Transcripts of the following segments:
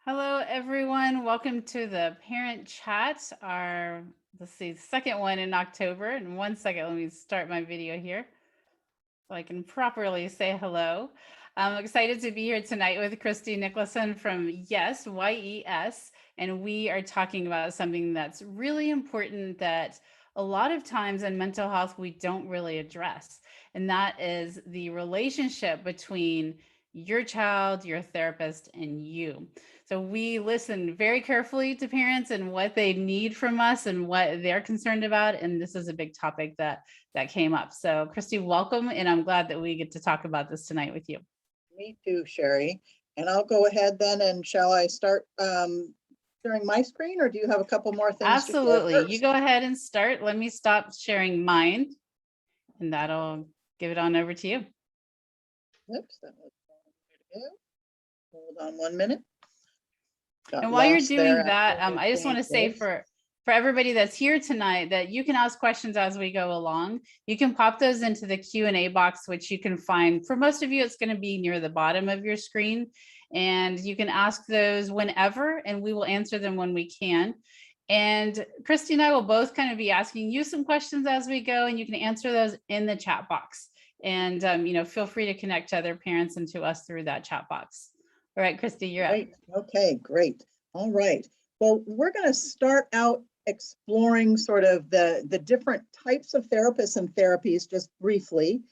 Hello, everyone. Welcome to the parent chat. Let's see, second one in October. In 1 second, let me start my video here so I can properly say hello. I'm excited to be here tonight with Christy Nicholson from Yes, YES, and we are talking about something that's really important that a lot of times in mental health we don't really address, and that is the relationship between your child, your therapist, and you. So we listen very carefully to parents and what they need from us and what they're concerned about, and this is a big topic that came up. So Christy, welcome. And I'm glad that we get to talk about this tonight with you. Me too, Sherry. And I'll go ahead then, and shall I start sharing my screen, or do you have a couple more things to share Absolutely. You first? go ahead and start. Let me stop sharing mine and that'll give it on over to you. Oops, that was go. Hold on 1 minute. And while you're doing there that, I just want to say for everybody that's here tonight that you can ask questions as we go along. You can pop those into the Q&A box, which you can find. For most of you, it's going to be near the bottom of your screen. And you can ask those whenever, and we will answer them when we can. And Christy and I will both kind of be asking you some questions as we go, and you can answer those in the chat box. And feel free to connect to other parents and to us through that chat box. All right, Christy, you're up. Okay, great. All right. Well, we're going to start out exploring sort of the different types of therapists and therapies just briefly,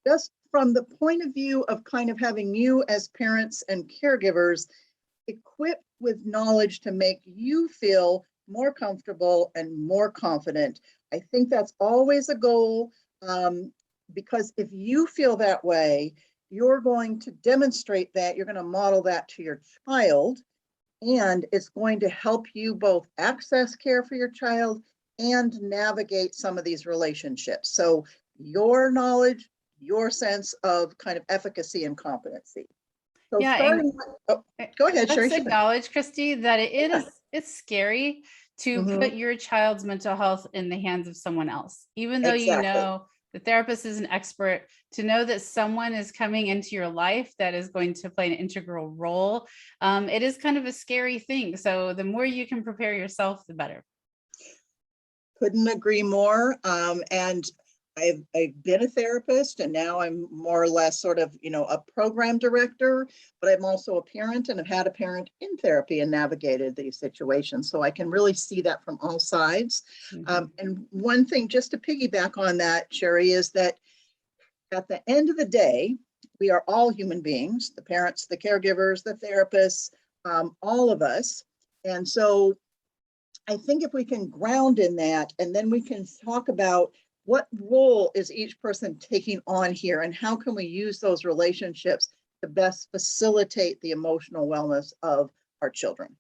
just from the point of view of kind of having you as parents and caregivers equipped with knowledge to make you feel more comfortable and more confident. I think that's always a goal, because if you feel that way, you're going to demonstrate that, you're going to model that to your child, and it's going to help you both access care for your child and navigate some of these relationships. So your knowledge, your sense of kind of efficacy and competency. So Yeah, starting with, go ahead, Sherry. let's acknowledge, Christy, that it's scary to put your child's mental health in the hands of someone else, even though you Exactly. know the therapist is an expert. To know that someone is coming into your life that is going to play an integral role, it is kind of a scary thing. So the more you can prepare yourself, the better. Couldn't agree more. And I've been a therapist, and now I'm more or less sort of, a program director, but I'm also a parent and have had a parent in therapy and navigated these situations. So I can really see that from all sides. And one thing, just to piggyback on that, Sherry, is that at the end of the day, we are all human beings, the parents, the caregivers, the therapists, all of us. And so I think if we can ground in that, and then we can talk about what role is each person taking on here, and how can we use those relationships to best facilitate the emotional wellness of our children.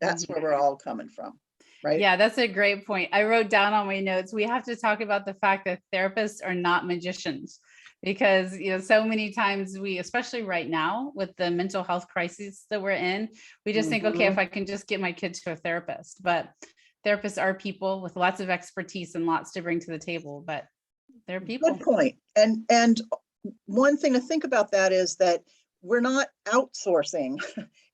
That's where we're all coming from, right? Yeah, that's a great point. I wrote down on my notes, we have to talk about the fact that therapists are not magicians, because so many times we, especially right now with the mental health crisis that we're in, we just think, okay, if I can just get my kid to a therapist. But therapists are people with lots of expertise and lots to bring to the table, but they're people. Good point. And one thing to think about that is that we're not outsourcing,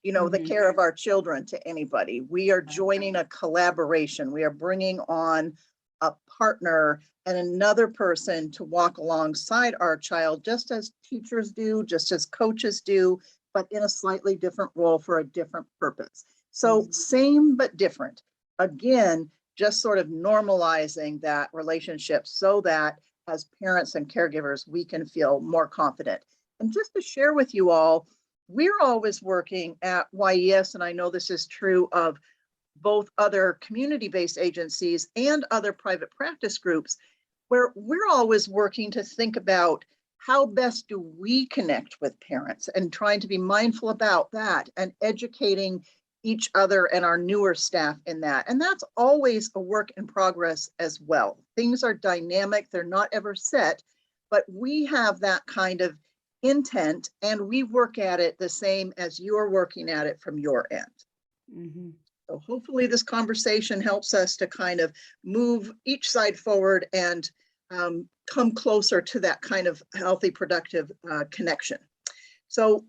the care of our children to anybody. We are joining a collaboration. We are bringing on a partner and another person to walk alongside our child, just as teachers do, just as coaches do, but in a slightly different role for a different purpose. So same but different. Again, just sort of normalizing that relationship so that as parents and caregivers, we can feel more confident. And just to share with you all, we're always working at YES, and I know this is true of both other community-based agencies and other private practice groups, where we're always working to think about how best do we connect with parents, and trying to be mindful about that and educating each other and our newer staff in that. And that's always a work in progress as well. Things are dynamic, they're not ever set, but we have that kind of intent, and we work at it the same as you're working at it from your end. So hopefully this conversation helps us to kind of move each side forward and come closer to that kind of healthy, productive connection. So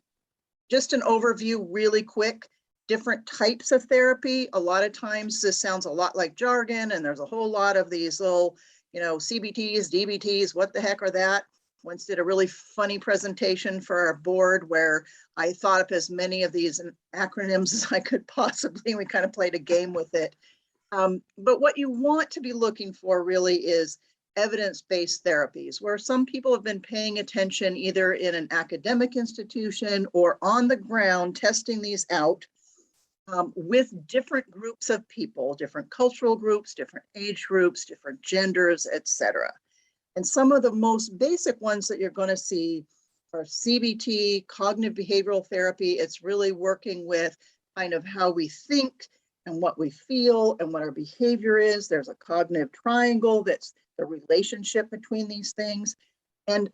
just an overview really quick. different types of therapy. A lot of times this sounds a lot like jargon, and there's a whole lot of these little, CBTs, DBTs, what the heck are that? Once did a really funny presentation for our board where I thought up as many of these acronyms as I could possibly. We kind of played a game with it. But what you want to be looking for really is evidence-based therapies, where some people have been paying attention either in an academic institution or on the ground testing these out with different groups of people, different cultural groups, different age groups, different genders, etc. And some of the most basic ones that you're going to see are CBT, cognitive behavioral therapy. It's really working with kind of how we think and what we feel and what our behavior is. There's a cognitive triangle that's the relationship between these things. And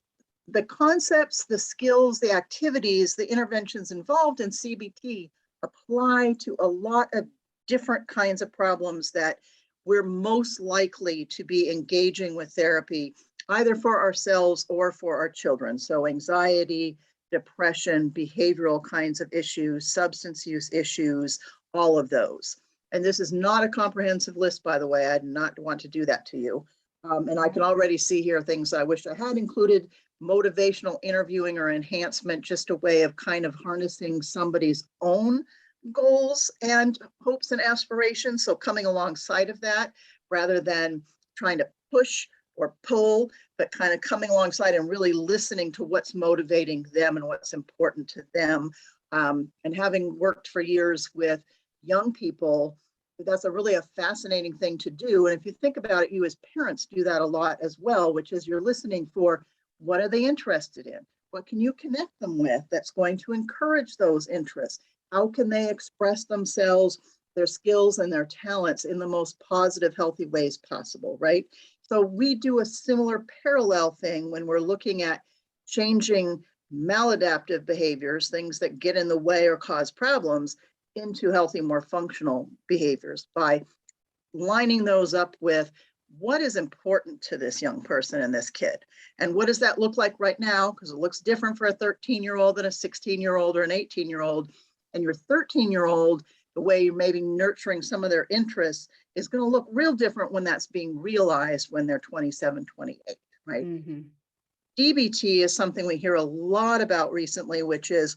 the concepts, the skills, the activities, the interventions involved in CBT apply to a lot of different kinds of problems that we're most likely to be engaging with therapy, either for ourselves or for our children. So anxiety, depression, behavioral kinds of issues, substance use issues, all of those. And this is not a comprehensive list, by the way. I did not want to do that to you. And I can already see here things I wish I had included: motivational interviewing or enhancement, just a way of kind of harnessing somebody's own goals and hopes and aspirations. So coming alongside of that, rather than trying to push or pull, but kind of coming alongside and really listening to what's motivating them and what's important to them. And having worked for years with young people, that's a fascinating thing to do. And if you think about it, you as parents do that a lot as well, which is you're listening for what are they interested in? What can you connect them with that's going to encourage those interests? How can they express themselves, their skills and their talents in the most positive, healthy ways possible, right? So we do a similar parallel thing when we're looking at changing maladaptive behaviors, things that get in the way or cause problems, into healthy, more functional behaviors by lining those up with what is important to this young person and this kid. And what does that look like right now? Because it looks different for a 13-year-old than a 16-year-old or an 18-year-old. And your 13-year-old, the way you're maybe nurturing some of their interests is going to look real different when that's being realized when they're 27, 28, right? Mm-hmm. DBT is something we hear a lot about recently, which is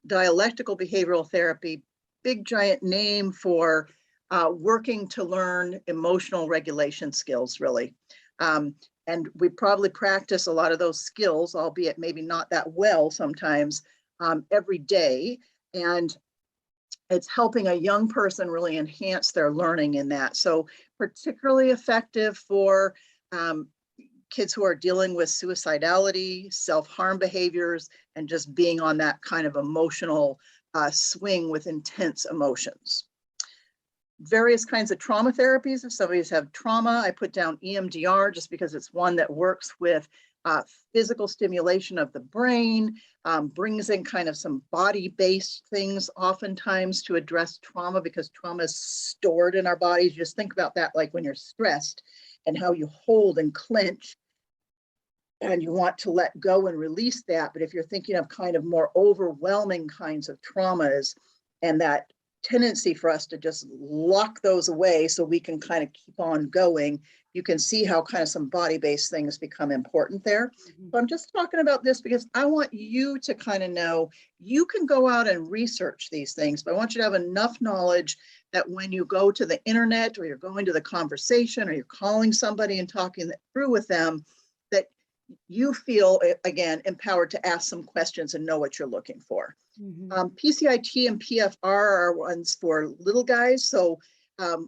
dialectical behavioral therapy, big giant name for working to learn emotional regulation skills, really. And we probably practice a lot of those skills, albeit maybe not that well sometimes, every day. And it's helping a young person really enhance their learning in that. So particularly effective for kids who are dealing with suicidality, self-harm behaviors, and just being on that kind of emotional swing with intense emotions. Various kinds of trauma therapies. If somebody's have trauma, I put down EMDR just because it's one that works with physical stimulation of the brain, brings in kind of some body-based things oftentimes to address trauma, because trauma is stored in our bodies. Just think about that, like when you're stressed and how you hold and clench and you want to let go and release that. But if you're thinking of kind of more overwhelming kinds of traumas and that tendency for us to just lock those away so we can kind of keep on going, you can see how kind of some body-based things become important there. Mm-hmm. But I'm just talking about this because I want you to kind of know you can go out and research these things, but I want you to have enough knowledge that when you go to the internet or you're going to the conversation or you're calling somebody and talking that through with them, that you feel, again, empowered to ask some questions and know what you're looking for. Mm-hmm. PCIT and PFR are ones for little guys. So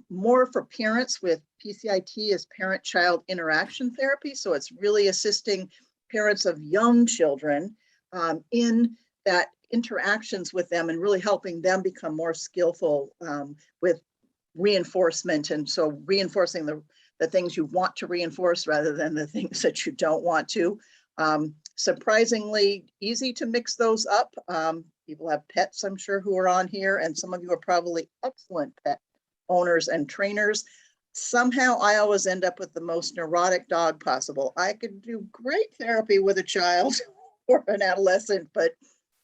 more for parents with PCIT is parent-child interaction therapy. So it's really assisting parents of young children in that interactions with them and really helping them become more skillful with reinforcement. And so reinforcing the things you want to reinforce rather than the things that you don't want to. Surprisingly easy to mix those up. People have pets, I'm sure, who are on here, and some of you are probably excellent pet owners and trainers. Somehow I always end up with the most neurotic dog possible. I could do great therapy with a child or an adolescent, but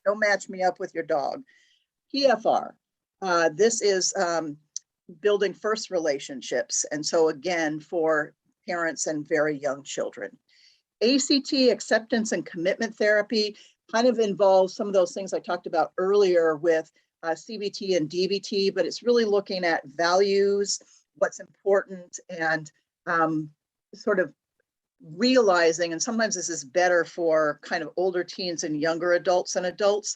don't match me up with your dog. PFR, This is building first relationships. And so again, for parents and very young children. ACT, acceptance and commitment therapy, kind of involves some of those things I talked about earlier with CBT and DBT, but it's really looking at values, what's important, and sort of realizing, and sometimes this is better for kind of older teens and younger adults and adults,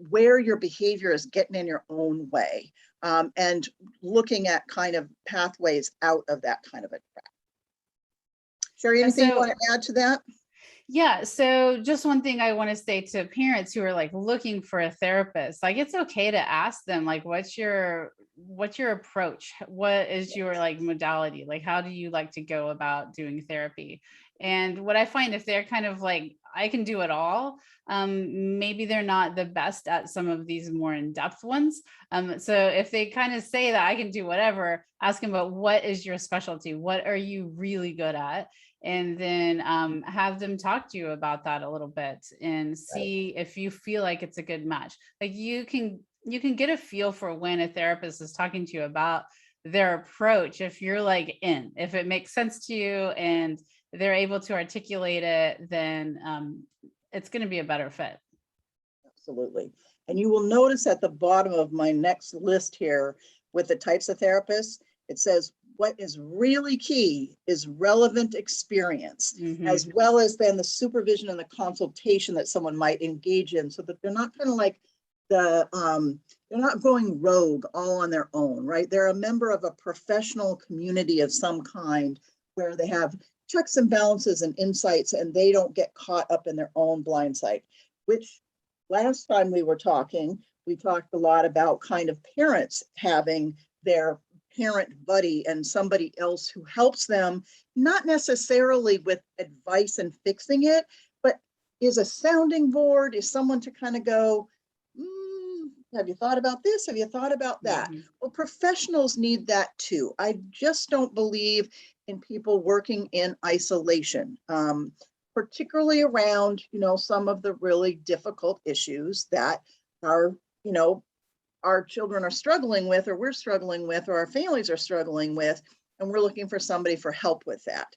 where your behavior is getting in your own way, and looking at kind of pathways out of that kind of a trap. Sherry, anything you want to add to that? Yeah. So just one thing I want to say to parents who are like looking for a therapist, like it's okay to ask them, like, what's your approach? What is your like modality? Like, how do you like to go about doing therapy? And what I find, if they're kind of like, I can do it all, maybe they're not the best at some of these more in-depth ones. So if they kind of say that I can do whatever, ask them about what is your specialty? What are you really good at? And then have them talk to you about that a little bit and see if you feel like it's a good match. Like you can get a feel for when a therapist is talking to you about their approach, if you're like if it makes sense to you and they're able to articulate it, then it's going to be a better fit. Absolutely. And you will notice at the bottom of my next list here with the types of therapists, it says what is really key is relevant experience, as well as then the supervision and the consultation that someone might engage in, so that they're not kind of like they're not going rogue all on their own, right? They're a member of a professional community of some kind where they have checks and balances and insights, and they don't get caught up in their own blind side, which last time we were talking, we talked a lot about kind of parents having their parent buddy and somebody else who helps them, not necessarily with advice and fixing it, but is a sounding board, is someone to kind of go, have you thought about this? Have you thought about that? Well, professionals need that too. I just don't believe in people working in isolation, particularly around, some of the really difficult issues that are, our children are struggling with, or we're struggling with, or our families are struggling with, and we're looking for somebody for help with that.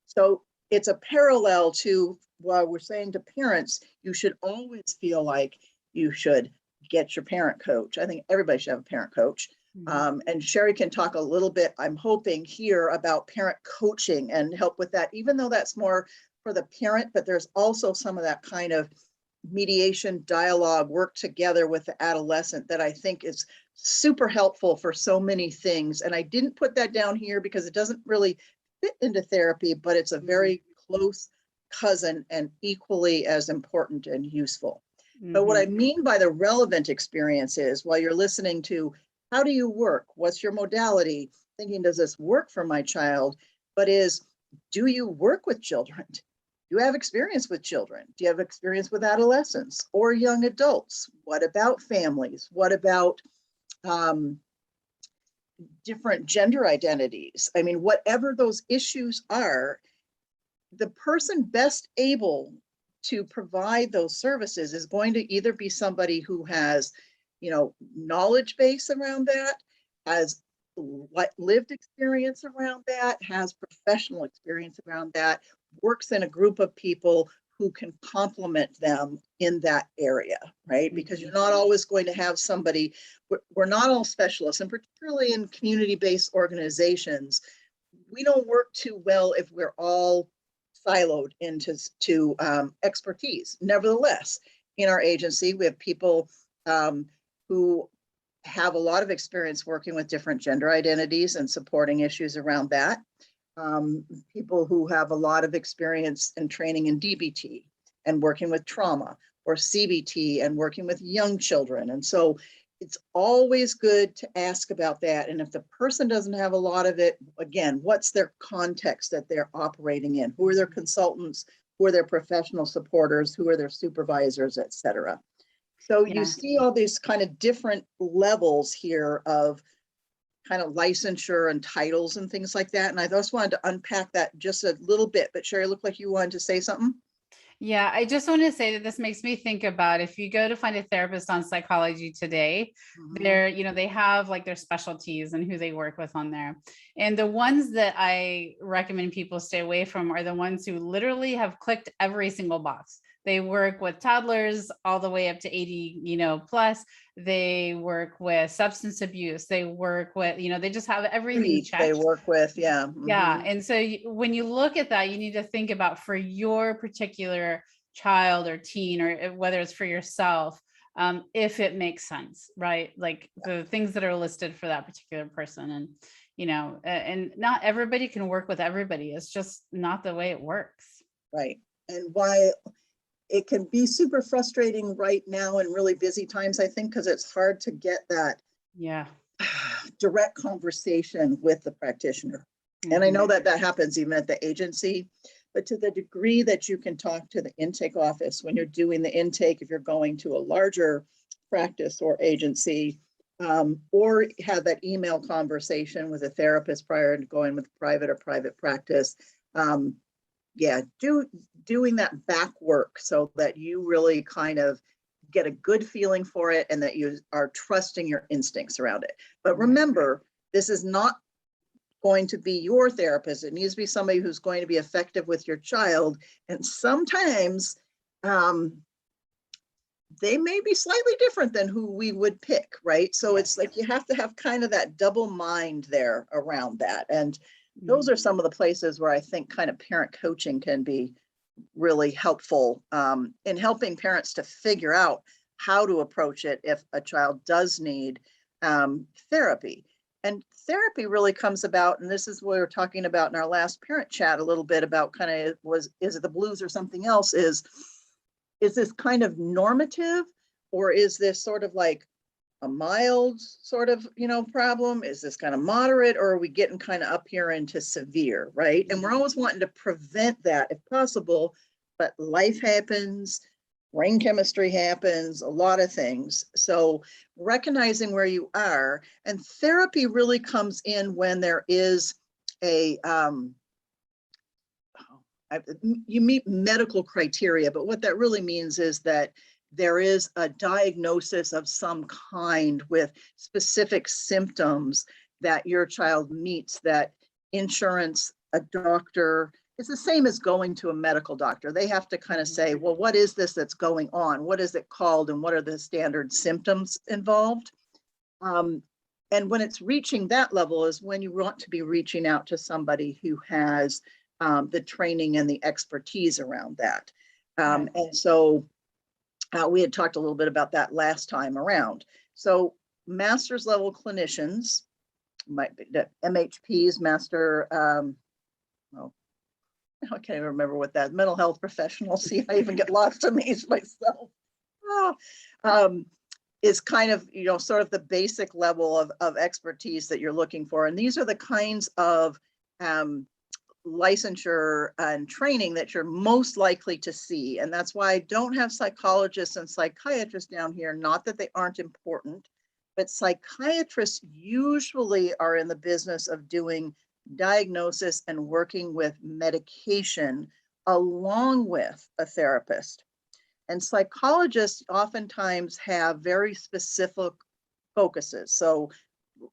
So it's a parallel to what we're saying to parents. You should always feel like you should get your parent coach. I think everybody should have a parent coach. And Sherry can talk a little bit, I'm hoping, here about parent coaching and help with that, even though that's more for the parent, but there's also some of that kind of mediation, dialogue, work together with the adolescent that I think is super helpful for so many things. And I didn't put that down here because it doesn't really fit into therapy, but it's a very close cousin and equally as important and useful. But what I mean by the relevant experience is, while you're listening to how do you work, what's your modality, thinking, does this work for my child, but do you work with children? Do you have experience with children? Do you have experience with adolescents or young adults? What about families? What about different gender identities? I mean, whatever those issues are, the person best able to provide those services is going to either be somebody who has, knowledge base around that, has lived experience around that, has professional experience around that, works in a group of people who can complement them in that area, right? Because you're not always going to have somebody, we're not all specialists, and particularly in community-based organizations, we don't work too well if we're all siloed into expertise. Nevertheless, in our agency, we have people who have a lot of experience working with different gender identities and supporting issues around that. People who have a lot of experience and training in DBT and working with trauma, or CBT and working with young children. And so it's always good to ask about that. And if the person doesn't have a lot of it, again, what's their context that they're operating in? Who are their consultants? Who are their professional supporters? Who are their supervisors, et cetera? So you see all these kind of different levels here of kind of licensure and titles and things like that. And I just wanted to unpack that just a little bit, but Sherry, looked like you wanted to say something. Yeah, I just want to say that this makes me think about if you go to find a therapist on Psychology Today, Mhm. they have like their specialties and who they work with on there. And the ones that I recommend people stay away from are the ones who literally have clicked every single box. They work with toddlers all the way up to 80, plus. They work with substance abuse. They work with, they just have everything Grief they checked. work with, yeah. Yeah. Mhm. And so when you look at that, you need to think about for your particular child or teen, or whether it's for yourself, if it makes sense, right? Like the things that are listed for that particular person. And, and not everybody can work with everybody. It's just not the way it works. Right. And why it can be super frustrating right now in really busy times, I think, because it's hard to get that Yeah. direct conversation with the practitioner. And I know Mhm. that that happens even at the agency, but to the degree that you can talk to the intake office when you're doing the intake, if you're going to a larger practice or agency, or have that email conversation with a therapist prior to going with private or private practice. Yeah, doing that back work so that you really kind of get a good feeling for it and that you are trusting your instincts around it. But Right. remember, this is not going to be your therapist. It needs to be somebody who's going to be effective with your child. And sometimes they may be slightly different than who we would pick, right? So it's Yes. like you have to have kind of that double mind there around that. And those Mhm. are some of the places where I think kind of parent coaching can be really helpful in helping parents to figure out how to approach it if a child does need therapy. And therapy really comes about, and this is what we were talking about in our last parent chat a little bit about kind of is it the blues or something else, is this kind of normative, or is this sort of like a mild sort of, problem? Is this kind of moderate, or are we getting kind of up here into severe, right? And we're always wanting to prevent that if possible, but life happens, brain chemistry happens, a lot of things. So recognizing where you are, and therapy really comes in when there is a you meet medical criteria, but what that really means is that there is a diagnosis of some kind with specific symptoms that your child meets that insurance, a doctor, it's the same as going to a medical doctor. They have to kind of Mhm. say, well, what is this that's going on? What is it called? And what are the standard symptoms involved? Um, and when it's reaching that level is when you want to be reaching out to somebody who has the training and the expertise around that. Right. And so we had talked a little bit about that last time around. So master's level clinicians might be the MHPs, master, oh, I can't even remember what that, mental health professionals. See, I even get lost in these myself. Ah, um, is kind of, sort of the basic level of expertise that you're looking for. And these are the kinds of um, licensure and training that you're most likely to see. And that's why I don't have psychologists and psychiatrists down here, not that they aren't important, but psychiatrists usually are in the business of doing diagnosis and working with medication along with a therapist. And psychologists oftentimes have very specific focuses. So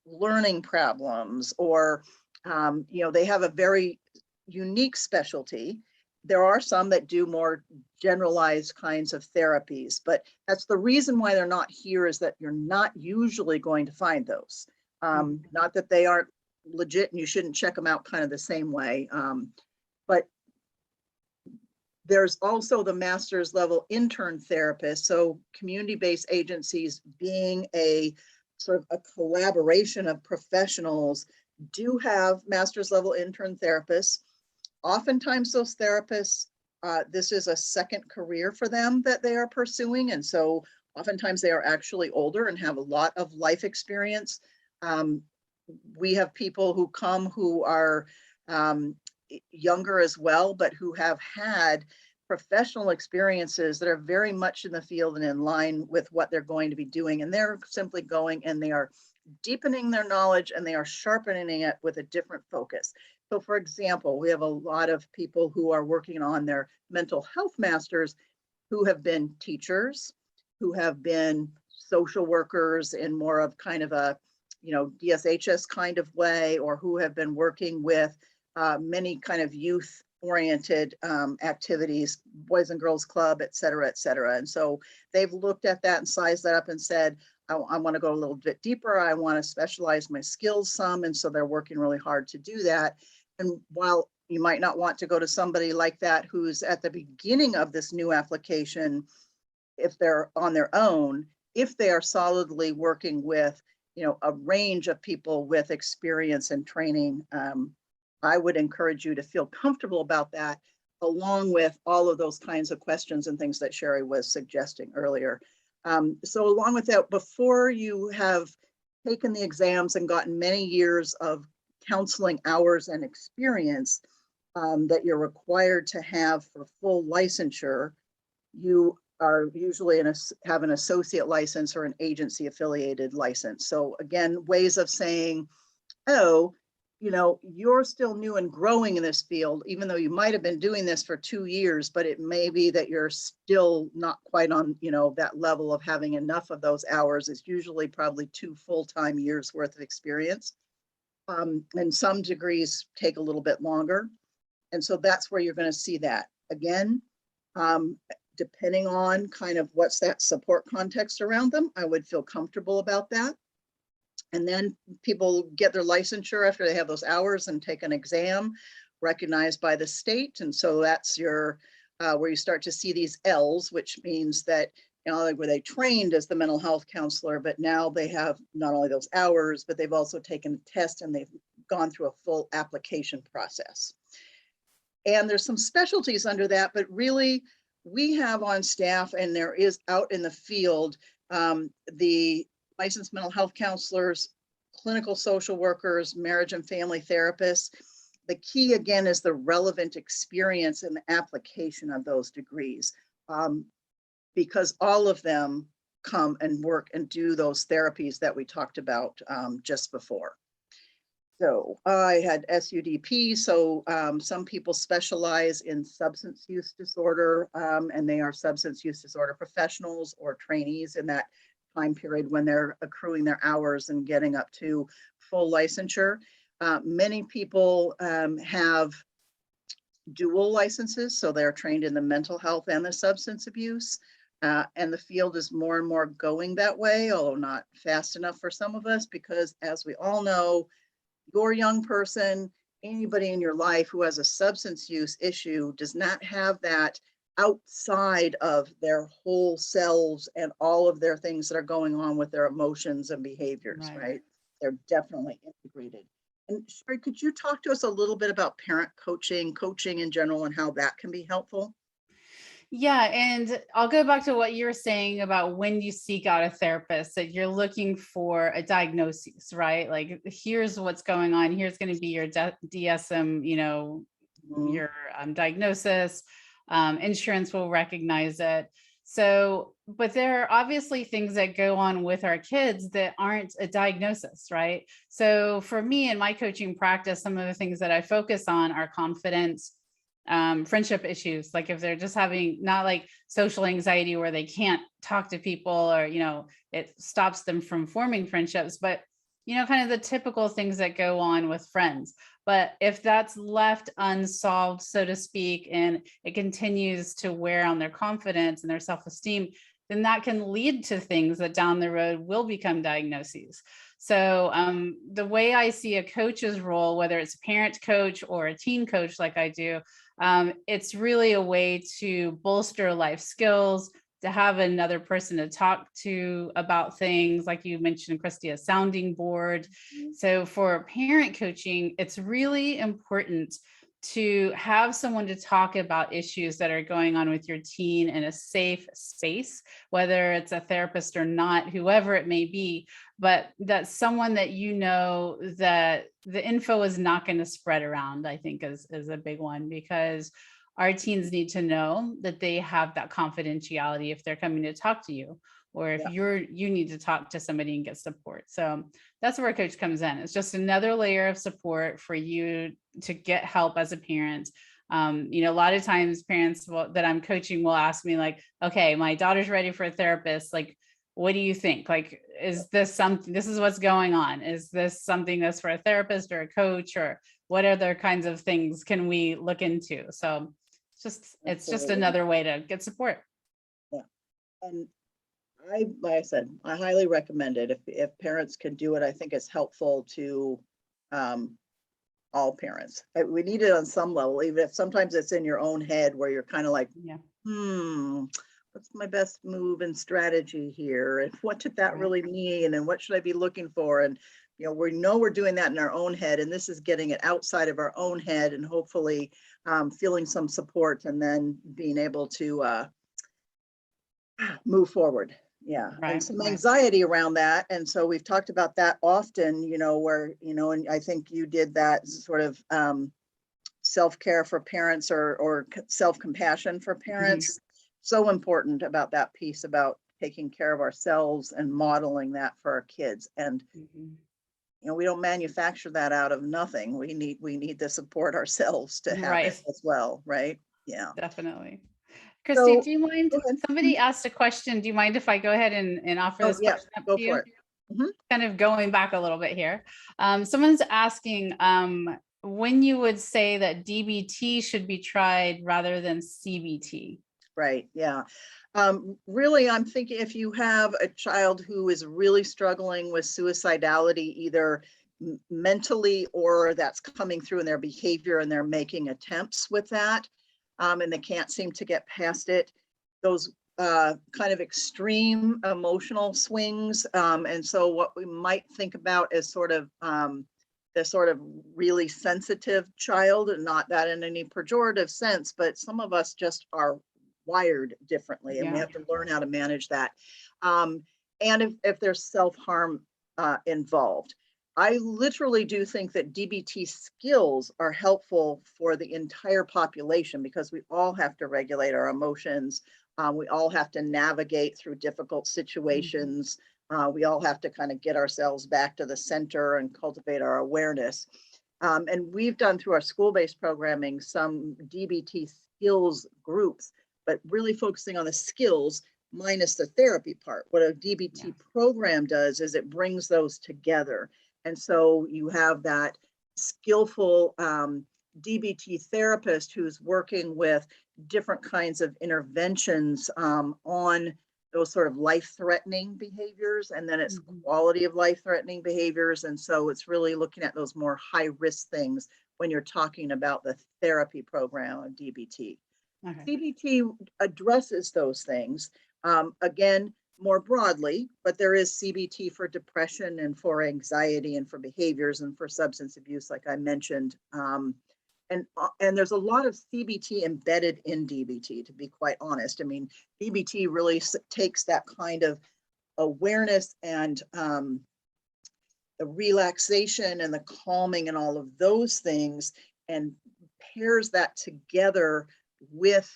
learning problems, or, they have a very unique specialty. There are some that do more generalized kinds of therapies, but that's the reason why they're not here, is that you're not usually going to find those. Mhm. Not that they aren't legit and you shouldn't check them out kind of the same way. But there's also the master's level intern therapist. So community-based agencies, being a sort of a collaboration of professionals, do have master's level intern therapists. Oftentimes those therapists, this is a second career for them that they are pursuing. And so oftentimes they are actually older and have a lot of life experience. Um, we have people who come who are younger as well, but who have had professional experiences that are very much in the field and in line with what they're going to be doing. And they're simply going and they are deepening their knowledge and they are sharpening it with a different focus. So for example, we have a lot of people who are working on their mental health masters who have been teachers, who have been social workers in more of kind of a, DSHS kind of way, or who have been working with many kind of youth oriented activities, Boys and Girls Club, et cetera, et cetera. And so they've looked at that and sized that up and said, I want to go a little bit deeper. I want to specialize my skills some. And so they're working really hard to do that. And while you might not want to go to somebody like that who's at the beginning of this new application, if they're on their own, if they are solidly working with, a range of people with experience and training, I would encourage you to feel comfortable about that, along with all of those kinds of questions and things that Sherry was suggesting earlier. So along with that, before you have taken the exams and gotten many years of counseling hours and experience that you're required to have for full licensure, you are usually have an associate license or an agency affiliated license. So again, ways of saying, oh, you're still new and growing in this field, even though you might have been doing this for 2 years, but it may be that you're still not quite on, that level of having enough of those hours. It's usually probably 2 full-time years worth of experience. And some degrees take a little bit longer. And so that's where you're going to see that. Again, depending on kind of what's that support context around them, I would feel comfortable about that. And then people get their licensure after they have those hours and take an exam recognized by the state. And so that's your, where you start to see these L's, which means that, were they trained as the mental health counselor, but now they have not only those hours, but they've also taken a test and they've gone through a full application process. And there's some specialties under that, but really we have on staff, and there is out in the field, the licensed mental health counselors, clinical social workers, marriage and family therapists. The key again is the relevant experience in the application of those degrees, because all of them come and work and do those therapies that we talked about just before. So I had SUDP. So some people specialize in substance use disorder, and they are substance use disorder professionals or trainees in that time period when they're accruing their hours and getting up to full licensure. Many people have dual licenses, so they're trained in the mental health and the substance abuse. And the field is more and more going that way, although not fast enough for some of us, because as we all know, your young person, anybody in your life who has a substance use issue does not have that outside of their whole selves and all of their things that are going on with their emotions and behaviors, right? They're definitely integrated. And Sherry, could you talk to us a little bit about parent coaching in general, and how that can be helpful? Yeah, and I'll go back to what you were saying about when you seek out a therapist, that you're looking for a diagnosis, right? Like, here's what's going on. Here's going to be your DSM, your diagnosis. Insurance will recognize it. So, but there are obviously things that go on with our kids that aren't a diagnosis, right? So for me in my coaching practice, some of the things that I focus on are confidence, friendship issues, like if they're just having not like social anxiety where they can't talk to people, or it stops them from forming friendships, but kind of the typical things that go on with friends. But if that's left unsolved, so to speak, and it continues to wear on their confidence and their self-esteem, then that can lead to things that down the road will become diagnoses. So the way I see a coach's role, whether it's a parent coach or a teen coach like I do, it's really a way to bolster life skills, to have another person to talk to about things, like you mentioned, Christy, a sounding board. So for parent coaching, it's really important to have someone to talk about issues that are going on with your teen in a safe space, whether it's a therapist or not, whoever it may be, but that's someone that that the info is not going to spread around, I think is a big one, because our teens need to know that they have that confidentiality if they're coming to talk to you. or if Yeah. you need to talk to somebody and get support. So that's where a coach comes in. It's just another layer of support for you to get help as a parent. A lot of times parents that I'm coaching will ask me like, okay, my daughter's ready for a therapist. Like, what do you think? Like, is this something, this is what's going on? Is this something that's for a therapist or a coach, or what other kinds of things can we look into? So it's just Absolutely. another way to get support. Yeah. And like I said, I highly recommend it. If parents can do it, I think it's helpful to all parents. We need it on some level, even if sometimes it's in your own head where you're kind of like, Yeah. What's my best move and strategy here? And what did that Right. really mean? And what should I be looking for? And, we know we're doing that in our own head, and this is getting it outside of our own head and hopefully feeling some support and then being able to move forward. Yeah. And Right. some Right. anxiety around that. And so we've talked about that often, where, and I think you did that sort of self-care for parents or self-compassion for parents. So important about that piece about taking care of ourselves and modeling that for our kids. And, we don't manufacture that out of nothing. We need to support ourselves to have it Right. as well. Right. Yeah. Definitely. Christy, So do you mind? go ahead. Somebody asked a question. Do you mind if I go ahead and offer Oh, this yeah, question up go to for you? it. Mhm. Kind of going back a little bit here. Someone's asking when you would say that DBT should be tried rather than CBT. Right. Yeah. Really, I'm thinking if you have a child who is really struggling with suicidality, either mentally or that's coming through in their behavior and they're making attempts with that, and they can't seem to get past it, those kind of extreme emotional swings. And so what we might think about is sort of the sort of really sensitive child, and not that in any pejorative sense, but some of us just are wired differently and we Yeah. have to learn how to manage that. And if there's self-harm involved, I literally do think that DBT skills are helpful for the entire population because we all have to regulate our emotions. We all have to navigate through difficult situations. We all have to kind of get ourselves back to the center and cultivate our awareness. And we've done through our school-based programming some DBT skills groups, but really focusing on the skills minus the therapy part. What a DBT program does is it brings those together. And so you have that skillful DBT therapist who's working with different kinds of interventions on those sort of life-threatening behaviors, and then it's quality of life-threatening behaviors. And so it's really looking at those more high-risk things when you're talking about the therapy program of DBT. Okay. CBT addresses those things, again, more broadly, but there is CBT for depression and for anxiety and for behaviors and for substance abuse, like I mentioned. And there's a lot of CBT embedded in DBT, to be quite honest. I mean, DBT really takes that kind of awareness and the relaxation and the calming and all of those things and pairs that together with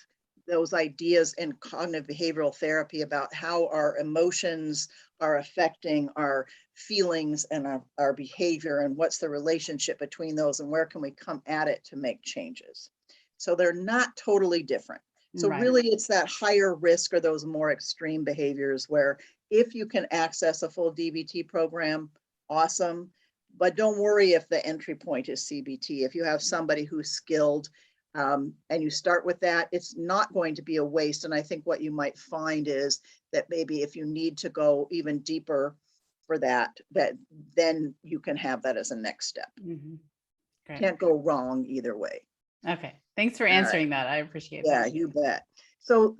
those ideas in cognitive behavioral therapy about how our emotions are affecting our feelings and our behavior, and what's the relationship between those, and where can we come at it to make changes. So they're not totally different. So really it's that higher risk or those more extreme behaviors where if you can access a full DBT program, awesome. But don't worry if the entry point is CBT. If you have somebody who's skilled, and you start with that, it's not going to be a waste. And I think what you might find is that maybe if you need to go even deeper for that then you can have that as a next step. Great. Can't go wrong either way. Okay. Thanks for answering that. I appreciate Yeah, that. you bet. So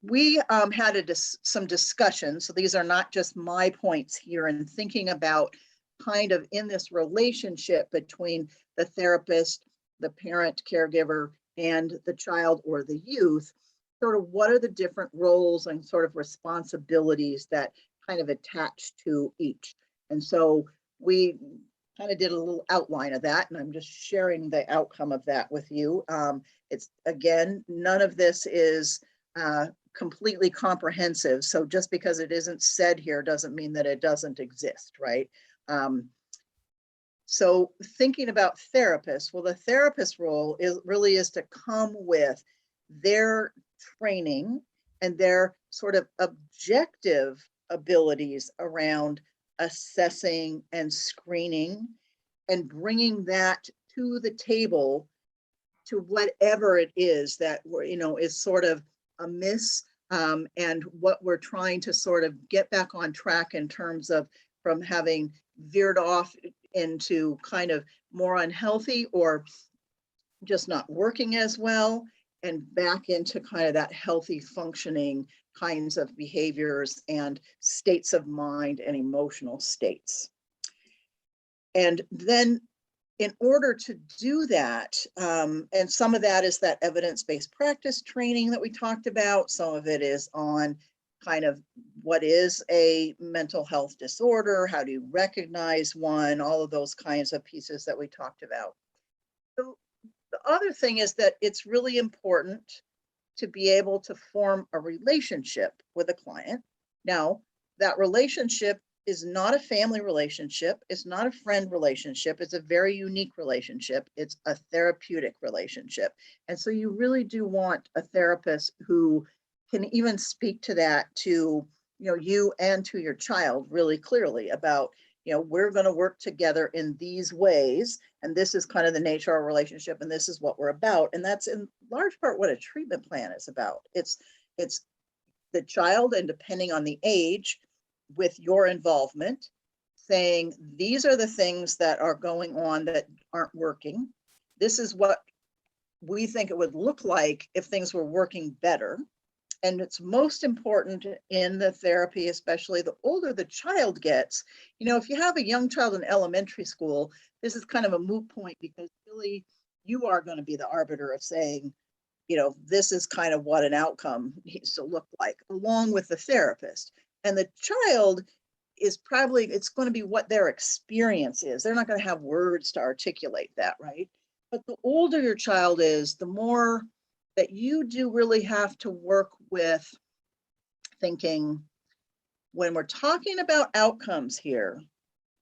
we had some discussion. So these are not just my points here, and thinking about kind of in this relationship between the therapist, the parent, caregiver, and the child or the youth, sort of what are the different roles and sort of responsibilities that kind of attach to each. And so we kind of did a little outline of that, and I'm just sharing the outcome of that with you. It's, again, none of this is completely comprehensive. So just because it isn't said here doesn't mean that it doesn't exist, right? So thinking about therapists, well, the therapist role really is to come with their training and their sort of objective abilities around assessing and screening and bringing that to the table to whatever it is that is sort of amiss, and what we're trying to sort of get back on track in terms of from having veered off into kind of more unhealthy or just not working as well, and back into kind of that healthy functioning kinds of behaviors and states of mind and emotional states. And then in order to do that, and some of that is that evidence-based practice training that we talked about. Some of it is on kind of what is a mental health disorder, how do you recognize one, all of those kinds of pieces that we talked about. So the other thing is that it's really important to be able to form a relationship with a client. Now, that relationship is not a family relationship. It's not a friend relationship. It's a very unique relationship. It's a therapeutic relationship. And so you really do want a therapist who can even speak to that to, you and to your child really clearly about, we're going to work together in these ways. And this is kind of the nature of our relationship. And this is what we're about. And that's in large part what a treatment plan is about. It's the child, and depending on the age, with your involvement, saying, these are the things that are going on that aren't working. This is what we think it would look like if things were working better. And it's most important in the therapy, especially the older the child gets. If you have a young child in elementary school, this is kind of a moot point, because really you are going to be the arbiter of saying, this is kind of what an outcome needs to look like, along with the therapist. And the child is probably, it's going to be what their experience is. They're not going to have words to articulate that, right? But the older your child is, the more that you do really have to work with thinking, when we're talking about outcomes here,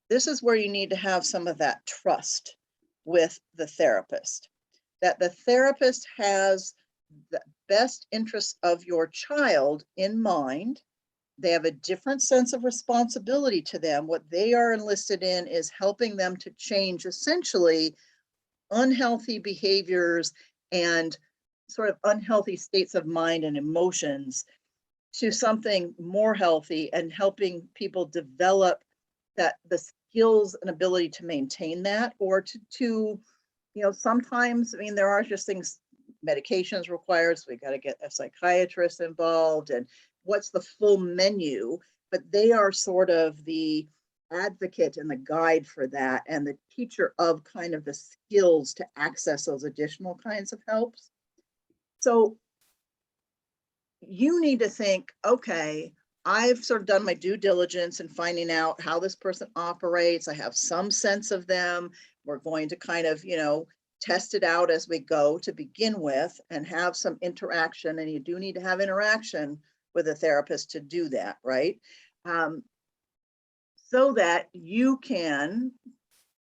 this is where you need to have some of that trust with the therapist, that the therapist has the best interests of your child in mind. They have a different sense of responsibility to them. What they are enlisted in is helping them to change essentially unhealthy behaviors and sort of unhealthy states of mind and emotions to something more healthy, and helping people develop that the skills and ability to maintain that, or to sometimes, there are just things, medications required, so we got to get a psychiatrist involved, and what's the full menu, but they are sort of the advocate and the guide for that, and the teacher of kind of the skills to access those additional kinds of helps. So you need to think, okay, I've sort of done my due diligence in finding out how this person operates. I have some sense of them. We're going to kind of, test it out as we go to begin with, and have some interaction. And you do need to have interaction with a therapist to do that, right? So that you can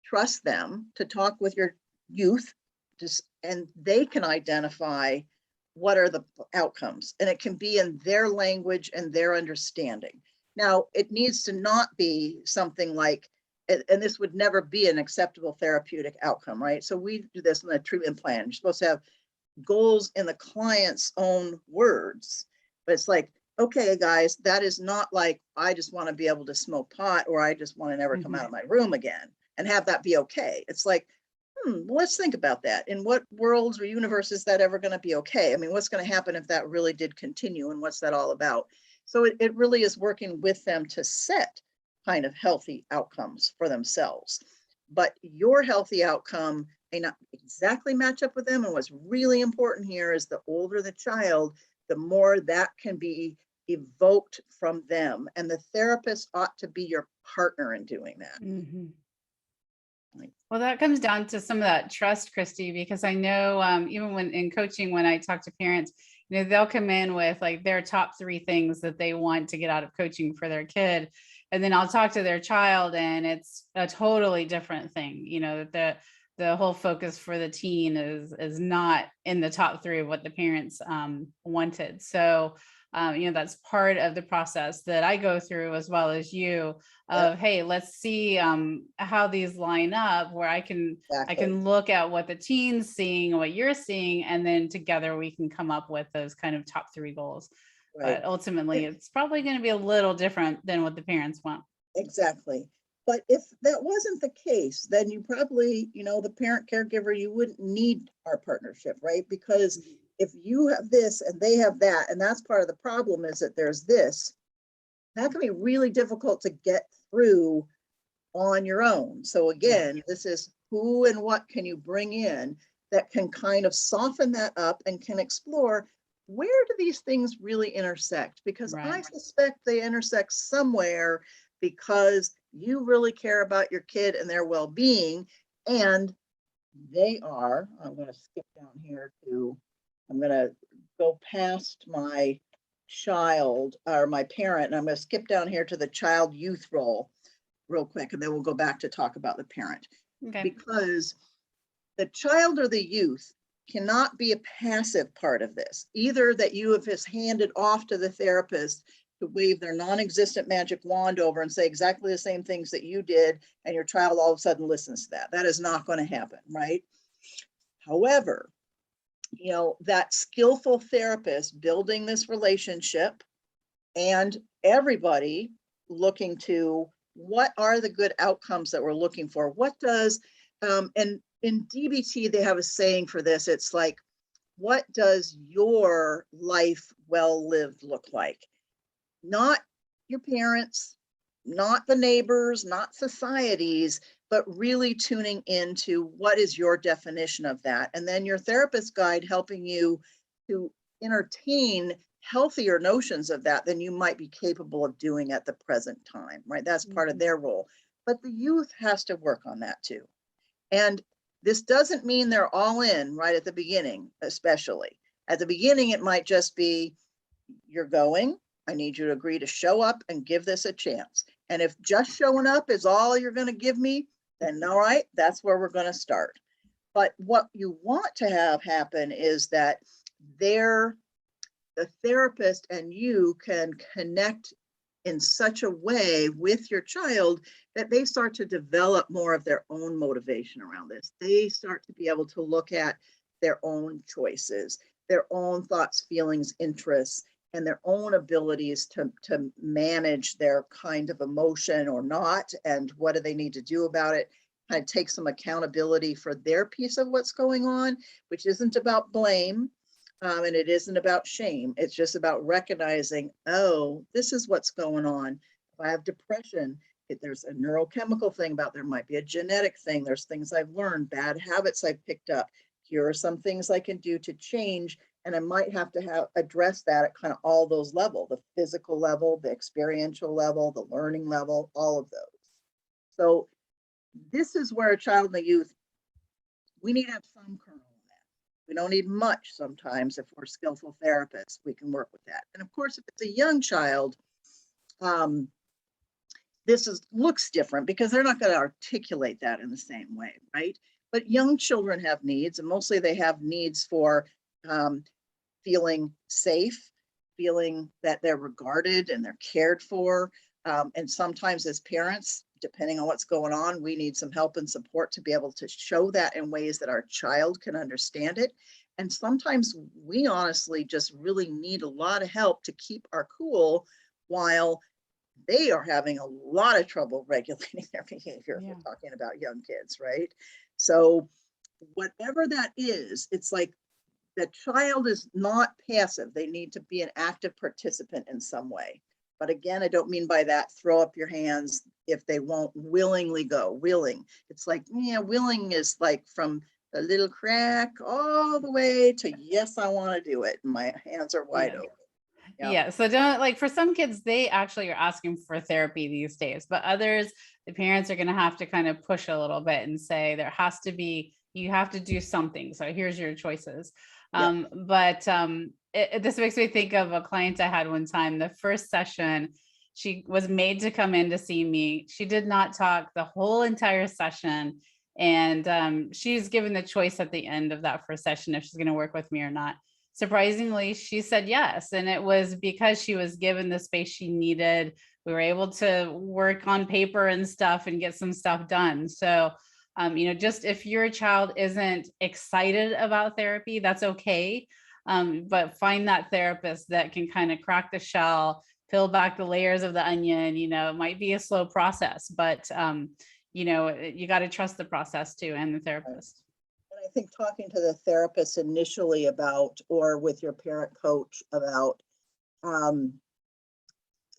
trust them to talk with your youth, and they can identify what are the outcomes, and it can be in their language and their understanding. Now, it needs to not be something like, and this would never be an acceptable therapeutic outcome, right? So we do this in the treatment plan. You're supposed to have goals in the client's own words, but it's like, okay, guys, that is not like, I just want to be able to smoke pot, or I just want to never come out of my room again, and have that be okay. It's like, let's think about that. In what worlds or universe is that ever going to be okay? What's going to happen if that really did continue, and what's that all about? So it really is working with them to set kind of healthy outcomes for themselves. But your healthy outcome may not exactly match up with them. And what's really important here is the older the child, the more that can be evoked from them. And the therapist ought to be your partner in doing that. Mm-hmm. Well, that comes down to some of that trust, Christy, because I know even when in coaching, when I talk to parents, they'll come in with like their top 3 things that they want to get out of coaching for their kid. And then I'll talk to their child and it's a totally different thing. The whole focus for the teen is not in the top 3 of what the parents wanted. So that's part of the process that I go through as well as you Yep, of, hey, let's see how these line up where I exactly. can look at what the teens seeing, what you're seeing, and then together we can come up with those kind of top 3 goals. Right. But ultimately it's probably going to be a little different than what the parents want. Exactly. But if that wasn't the case, then you probably, the parent caregiver, you wouldn't need our partnership, right? Because if you have this and they have that, and that's part of the problem is that there's this, that can be really difficult to get through on your own. So Yeah. again, this is who and what can you bring in that can kind of soften that up and can explore where do these things really intersect? Because I Right. suspect they intersect somewhere because you really care about your kid and their well-being. And I'm going to skip down here I'm going to go past my child or my parent, and I'm going to skip down here to the child youth role real quick, and then we'll go back to talk about the parent. Okay. Because the child or the youth cannot be a passive part of this, either that you have just handed off to the therapist to wave their non-existent magic wand over and say exactly the same things that you did, and your child all of a sudden listens to that. That is not going to happen, right? However, that skillful therapist building this relationship and everybody looking to what are the good outcomes that we're looking for? What does, and in DBT, they have a saying for this. It's like, what does your life well lived look like? Not your parents, not the neighbors, not societies, but really tuning into what is your definition of that. And then your therapist guide helping you to entertain healthier notions of that than you might be capable of doing at the present time, right? That's part of their role. But the youth has to work on that too. And this doesn't mean they're all in right at the beginning, especially. At the beginning, it might just be, you're going, I need you to agree to show up and give this a chance. And if just showing up is all you're going to give me, then all right, that's where we're going to start. But what you want to have happen is that the therapist and you can connect in such a way with your child that they start to develop more of their own motivation around this. They start to be able to look at their own choices, their own thoughts, feelings, interests, and their own abilities to manage their kind of emotion or not, and what do they need to do about it. Kind of take some accountability for their piece of what's going on, which isn't about blame. And it isn't about shame. It's just about recognizing, oh, this is what's going on. If I have depression, there's a neurochemical thing about there might be a genetic thing. There's things I've learned, bad habits I've picked up. Here are some things I can do to change. And I might have to address that at kind of all those levels, the physical level, the experiential level, the learning level, all of those. So this is where a child and a youth, we need to have some kernel. We don't need much sometimes. If we're skillful therapists, we can work with that. And of course, if it's a young child, this looks different because they're not going to articulate that in the same way, right? But young children have needs, and mostly they have needs for feeling safe, feeling that they're regarded and they're cared for. And sometimes as parents, depending on what's going on, we need some help and support to be able to show that in ways that our child can understand it. And sometimes we honestly just really need a lot of help to keep our cool while they are having a lot of trouble regulating their behavior. Yeah. We're talking about young kids, right? So whatever that is, it's like the child is not passive. They need to be an active participant in some way. But again, I don't mean by that, throw up your hands if they won't willingly go. Willing. It's like, willing is like from a little crack all the way to, yes, I want to do it. And my hands are wide open. Yep. Yeah. So don't, like, for some kids, they actually are asking for therapy these days, but others, the parents are going to have to kind of push a little bit and say, you have to do something. So here's your choices. Yep. But this makes me think of a client I had one time. The first session, she was made to come in to see me. She did not talk the whole entire session. And she's given the choice at the end of that first session if she's going to work with me or not. Surprisingly, she said yes. And it was because she was given the space she needed. We were able to work on paper and stuff and get some stuff done. So, just if your child isn't excited about therapy, that's okay. But find that therapist that can kind of crack the shell, peel back the layers of the onion. It might be a slow process, but you got to trust the process too, and the therapist. And I think talking to the therapist initially about, or with your parent coach about,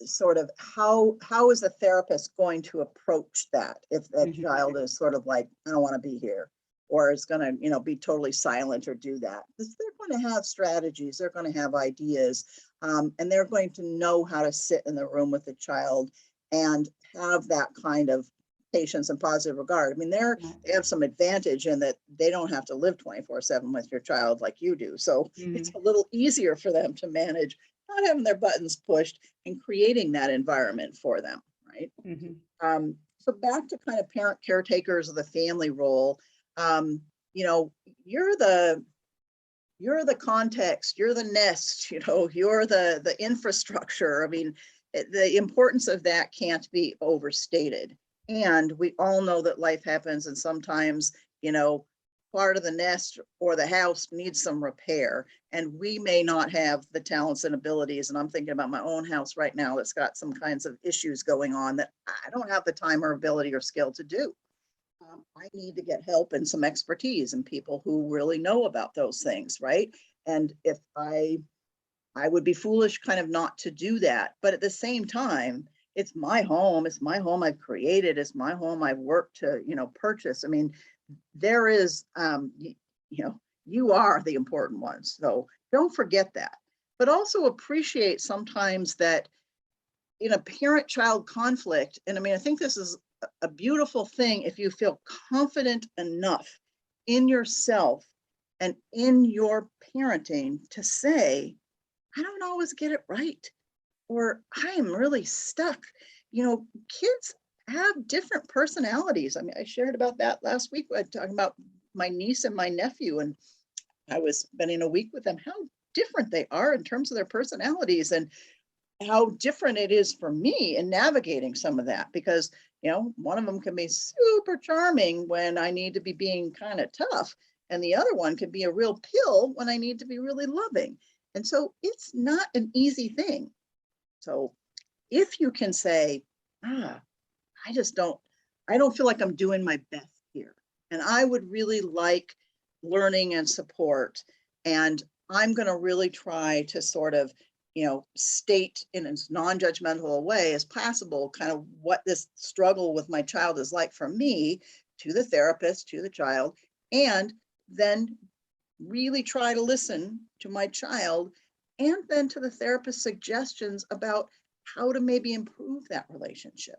sort of how is the therapist going to approach that if that child is sort of like, I don't want to be here, or is going to, be totally silent or do that. Because they're going to have strategies, they're going to have ideas, and they're going to know how to sit in the room with the child and have that kind of patience and positive regard. I mean, they have some advantage in that they don't have to live 24/7 with your child like you do. So it's a little easier for them to manage not having their buttons pushed and creating that environment for them, right? So back to kind of parent caretakers of the family role, you're the context, you're the nest, you're the infrastructure. I mean, the importance of that can't be overstated. And we all know that life happens, and sometimes, part of the nest or the house needs some repair, and we may not have the talents and abilities. And I'm thinking about my own house right now that's got some kinds of issues going on that I don't have the time or ability or skill to do. I need to get help and some expertise and people who really know about those things, right? And if I would be foolish kind of not to do that. But at the same time, it's my home I've created, it's my home I've worked to, purchase. I mean, there is, you are the important ones. So don't forget that, but also appreciate sometimes that in a parent-child conflict, and I mean, I think this is a beautiful thing if you feel confident enough in yourself and in your parenting to say, I don't always get it right, or I am really stuck. Kids have different personalities. I mean, I shared about that last week. I was talking about my niece and my nephew, and I was spending a week with them, how different they are in terms of their personalities and how different it is for me in navigating some of that, because, one of them can be super charming when I need to be being kind of tough. And the other one can be a real pill when I need to be really loving. And so it's not an easy thing. So if you can say, I don't feel like I'm doing my best here, and I would really like learning and support, and I'm going to really try to sort of, state in as non-judgmental a way as possible kind of what this struggle with my child is like for me, to the therapist, to the child, and then really try to listen to my child, and then to the therapist's suggestions about how to maybe improve that relationship.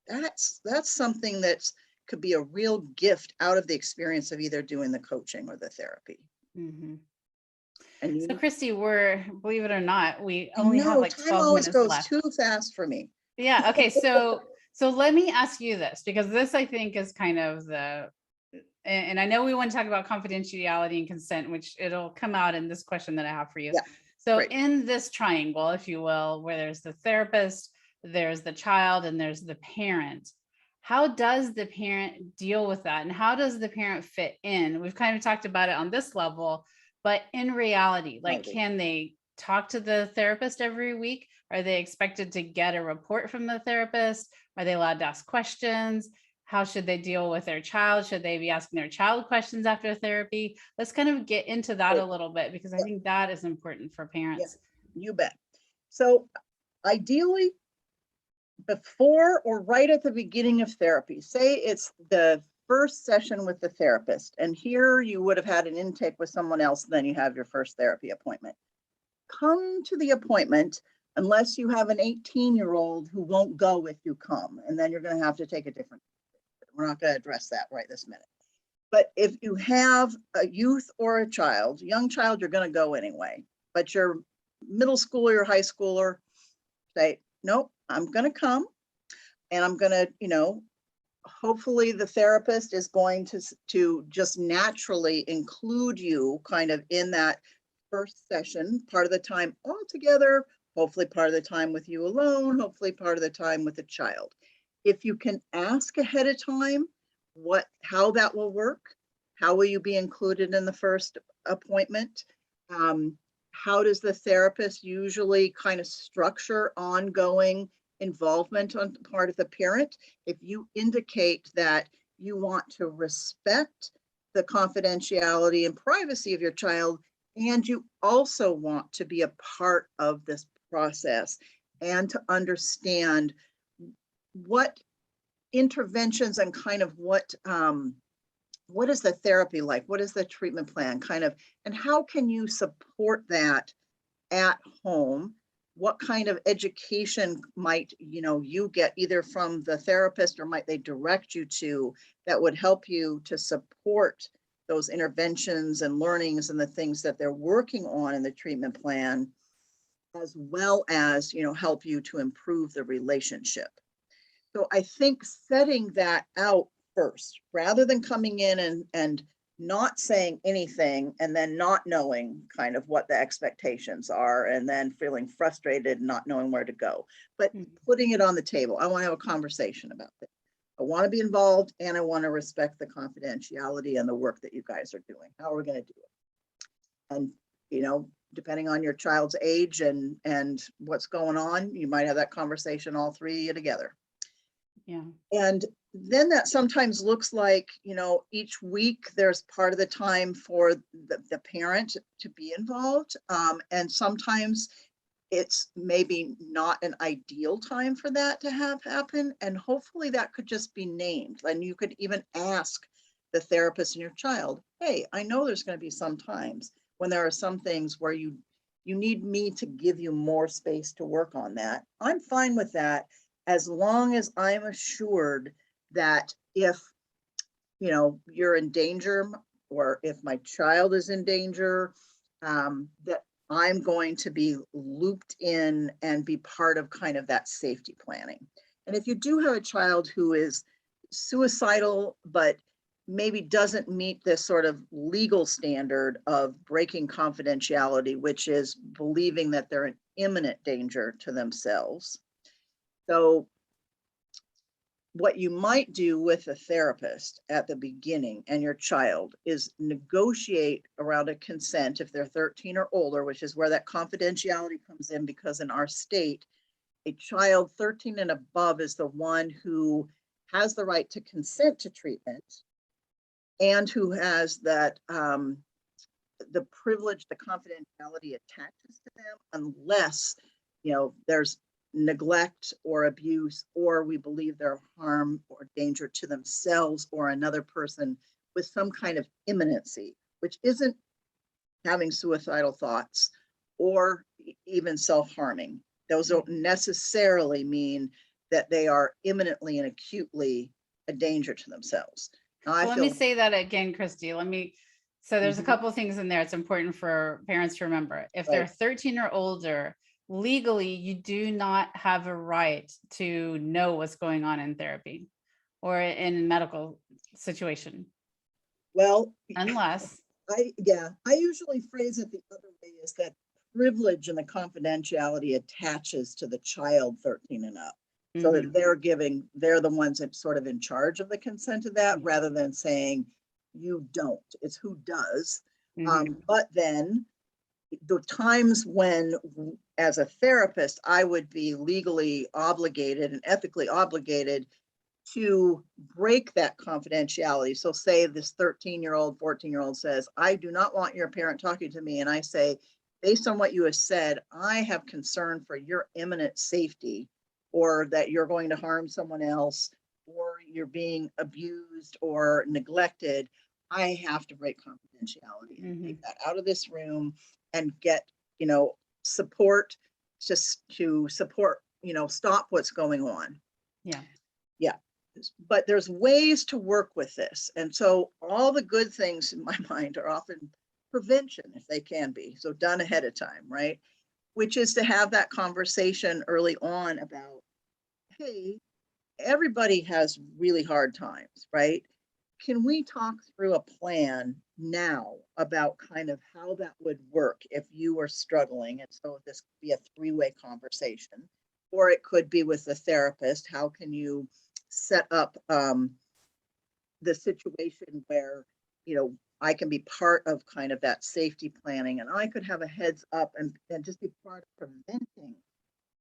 That's something that could be a real gift out of the experience of either doing the coaching or the therapy. And So Christy, believe it or not, we I only have know like time 12 always minutes goes left. too fast for me. Yeah. Okay. So let me ask you this, because this I think is kind of and I know we want to talk about confidentiality and consent, which it'll come out in this question that I have for you. Yeah, so great. In this triangle, if you will, where there's the therapist, there's the child, and there's the parent, how does the parent deal with that? And how does the parent fit in? We've kind of talked about it on this level, but in reality, like, can they talk to the therapist every week? Are they expected to get a report from the therapist? Are they allowed to ask questions? How should they deal with their child? Should they be asking their child questions after therapy? Let's kind of get into that a little bit, because I think that is important for parents. Yeah, you bet. So ideally, before or right at the beginning of therapy, say it's the first session with the therapist, and here you would have had an intake with someone else, then you have your first therapy appointment. Come to the appointment unless you have an 18-year-old who won't go if you come, and then you're going to have to take a different. We're not going to address that right this minute. But if you have a youth or a child, young child, you're going to go anyway. but your middle schooler or high schooler say, nope, I'm going to come and I'm going to, hopefully the therapist is going to just naturally include you kind of in that first session, part of the time all together, hopefully part of the time with you alone, hopefully part of the time with the child. If you can ask ahead of time how that will work, how will you be included in the first appointment? How does the therapist usually kind of structure ongoing involvement on the part of the parent? If you indicate that you want to respect the confidentiality and privacy of your child, and you also want to be a part of this process and to understand what interventions and kind of what is the therapy like? What is the treatment plan kind of, and how can you support that at home? What kind of education might you get either from the therapist or might they direct you to that would help you to support those interventions and learnings and the things that they're working on in the treatment plan, as well as help you to improve the relationship. So I think setting that out first, rather than coming in and not saying anything and then not knowing kind of what the expectations are and then feeling frustrated and not knowing where to go, but putting it on the table. I want to have a conversation about it. I want to be involved and I want to respect the confidentiality and the work that you guys are doing. How are we going to do it? And, depending on your child's age and what's going on, you might have that conversation all three of you together. Yeah. And then that sometimes looks like, each week there's part of the time for the parent to be involved. And sometimes it's maybe not an ideal time for that to have happen. And hopefully that could just be named. And you could even ask the therapist and your child, hey, I know there's going to be some times when there are some things where you need me to give you more space to work on that. I'm fine with that, as long as I'm assured that if, you're in danger or if my child is in danger, that I'm going to be looped in and be part of kind of that safety planning. And if you do have a child who is suicidal, but maybe doesn't meet this sort of legal standard of breaking confidentiality, which is believing that they're in imminent danger to themselves. So what you might do with a therapist at the beginning and your child is negotiate around a consent if they're 13 or older, which is where that confidentiality comes in, because in our state, a child 13 and above is the one who has the right to consent to treatment and who has that the privilege, the confidentiality attaches to them, unless there's neglect or abuse, or we believe they're harm or danger to themselves or another person with some kind of imminency, which isn't having suicidal thoughts or even self-harming. Those don't necessarily mean that they are imminently and acutely a danger to themselves. Now, So let me say that again, Christy. So there's a Mhm. couple of things in there. It's important for parents to remember. If they're Right. 13 or older, legally, you do not have a right to know what's going on in therapy or in a medical situation, Well, unless, I usually phrase it the other way, is that privilege and the confidentiality attaches to the child 13 and up. So that they're the ones that sort of in charge of the consent of that, rather than saying you don't. It's who does. But then the times when, as a therapist, I would be legally obligated and ethically obligated to break that confidentiality. So say this 13-year-old, 14-year-old says, I do not want your parent talking to me. And I say, based on what you have said, I have concern for your imminent safety, or that you're going to harm someone else, or you're being abused or neglected. I have to break confidentiality and take that out of this room and get, support to support, stop what's going on. yeah. Yeah. But there's ways to work with this. And so all the good things in my mind are often prevention if they can be. So done ahead of time, right? Which is to have that conversation early on about, hey, everybody has really hard times, right? Can we talk through a plan now about kind of how that would work if you were struggling? And so this could be a three-way conversation, or it could be with the therapist. How can you set up the situation where, you know, I can be part of kind of that safety planning, and I could have a heads up and just be part of preventing,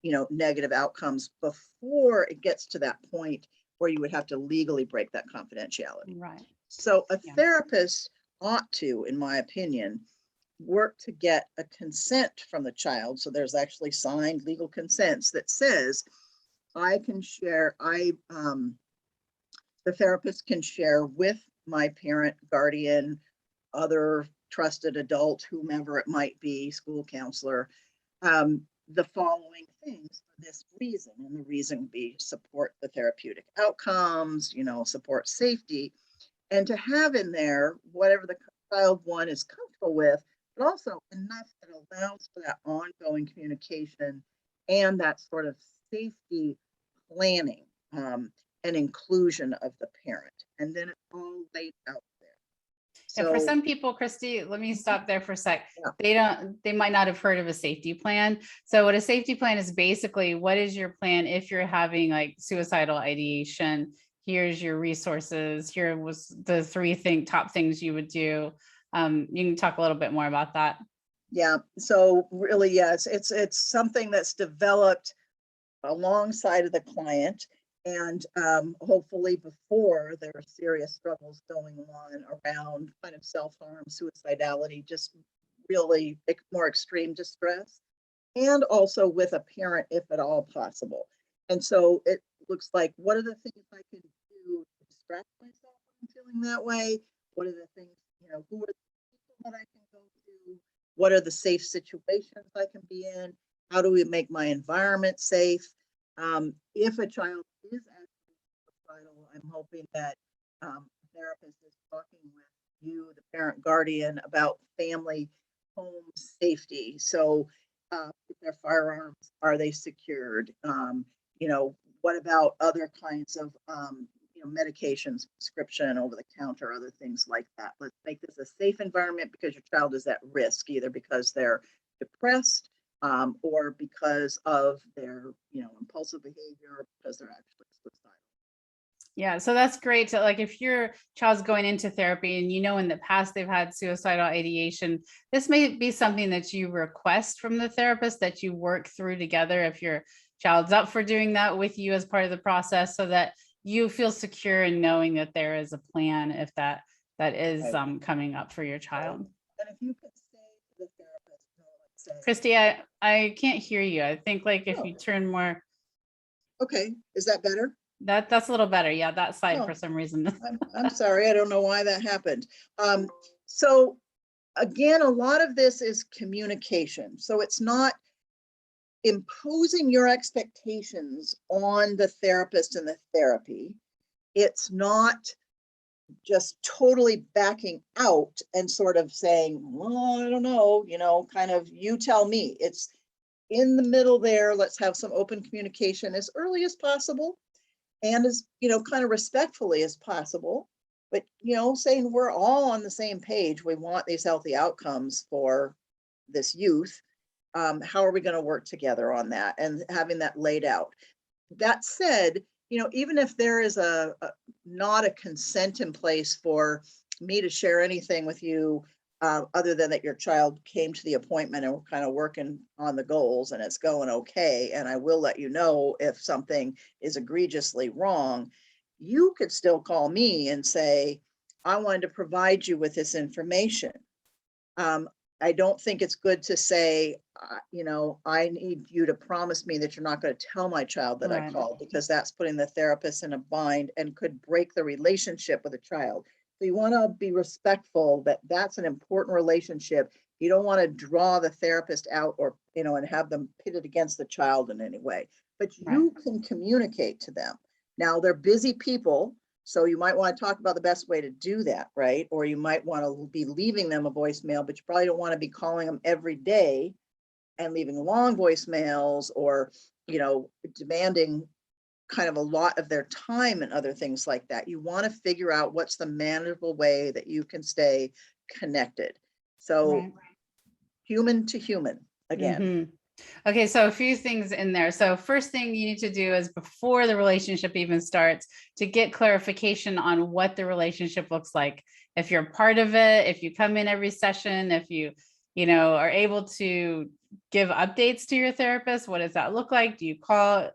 you know, negative outcomes before it gets to that point where you would have to legally break that confidentiality. Right. So a Yeah. therapist ought to, in my opinion, work to get a consent from the child. So there's actually signed legal consents that says I can share, the therapist can share with my parent, guardian, other trusted adult, whomever it might be, school counselor, the following things for this reason. And the reason would be support the therapeutic outcomes, you know, support safety, and to have in there whatever the child one is comfortable with, but also enough that allows for that ongoing communication and that sort of safety planning, and inclusion of the parent. And then it's all laid out there. And for So, some people, Christy, let me stop there for a sec. yeah. They might not have heard of a safety plan. So what a safety plan is basically, what is your plan if you're having like suicidal ideation? Here's your resources. Here was the top things you would do. You can talk a little bit more about that. Yeah, so really, yes, it's something that's developed alongside of the client, and hopefully before there are serious struggles going on around kind of self-harm, suicidality, just really more extreme distress, and also with a parent if at all possible. And so it looks like, what are the things I can do to distract myself when I'm feeling that way? What are the things, you know, who are the people that I can go to? What are the safe situations I can be in? How do we make my environment safe? If a child is actually suicidal, I'm hoping that a therapist is talking with you, the parent guardian, about family home safety. So if their firearms, are they secured? You know, what about other kinds of you know, medications, prescription, over the counter, other things like that. Let's make this a safe environment because your child is at risk, either because they're depressed, or because of their, you know, impulsive behavior, or because they're actually suicidal. Yeah, so that's great to, like, if your child's going into therapy and you know in the past they've had suicidal ideation, this may be something that you request from the therapist that you work through together if your child's up for doing that with you as part of the process, so that you feel secure in knowing that there is a plan if that is Right. coming up for your child. And if you could say to the therapist, you know, let's say, Christy, I can't hear you. I think like if oh, you turn more, okay, is that better? that's a little better. Yeah, that side Oh, for some reason. I'm sorry, I don't know why that happened. So again, a lot of this is communication. So it's not imposing your expectations on the therapist and the therapy. It's not just totally backing out and sort of saying, well, I don't know, you know, kind of you tell me. It's in the middle there. Let's have some open communication as early as possible and as, you know, kind of respectfully as possible. But, you know, saying we're all on the same page. We want these healthy outcomes for this youth. How are we going to work together on that, and having that laid out? That said, you know, even if there is not a consent in place for me to share anything with you, other than that your child came to the appointment and we're kind of working on the goals and it's going okay, and I will let you know if something is egregiously wrong, you could still call me and say, I wanted to provide you with this information. I don't think it's good to say, you know, I need you to promise me that you're not going to tell my child that I Right. called, because that's putting the therapist in a bind and could break the relationship with a child. So you want to be respectful that that's an important relationship. You don't want to draw the therapist out, or, you know, and have them pitted against the child in any way, but Right. you can communicate to them. Now they're busy people. So you might want to talk about the best way to do that, right? Or you might want to be leaving them a voicemail, but you probably don't want to be calling them every day and leaving long voicemails, or, demanding kind of a lot of their time and other things like that. You want to figure out what's the manageable way that you can stay connected. So Right. human to human again. Mhm. Okay, so a few things in there. So first thing you need to do is, before the relationship even starts, to get clarification on what the relationship looks like. If you're part of it, if you come in every session, if you are able to give updates to your therapist, what does that look like? Do you call,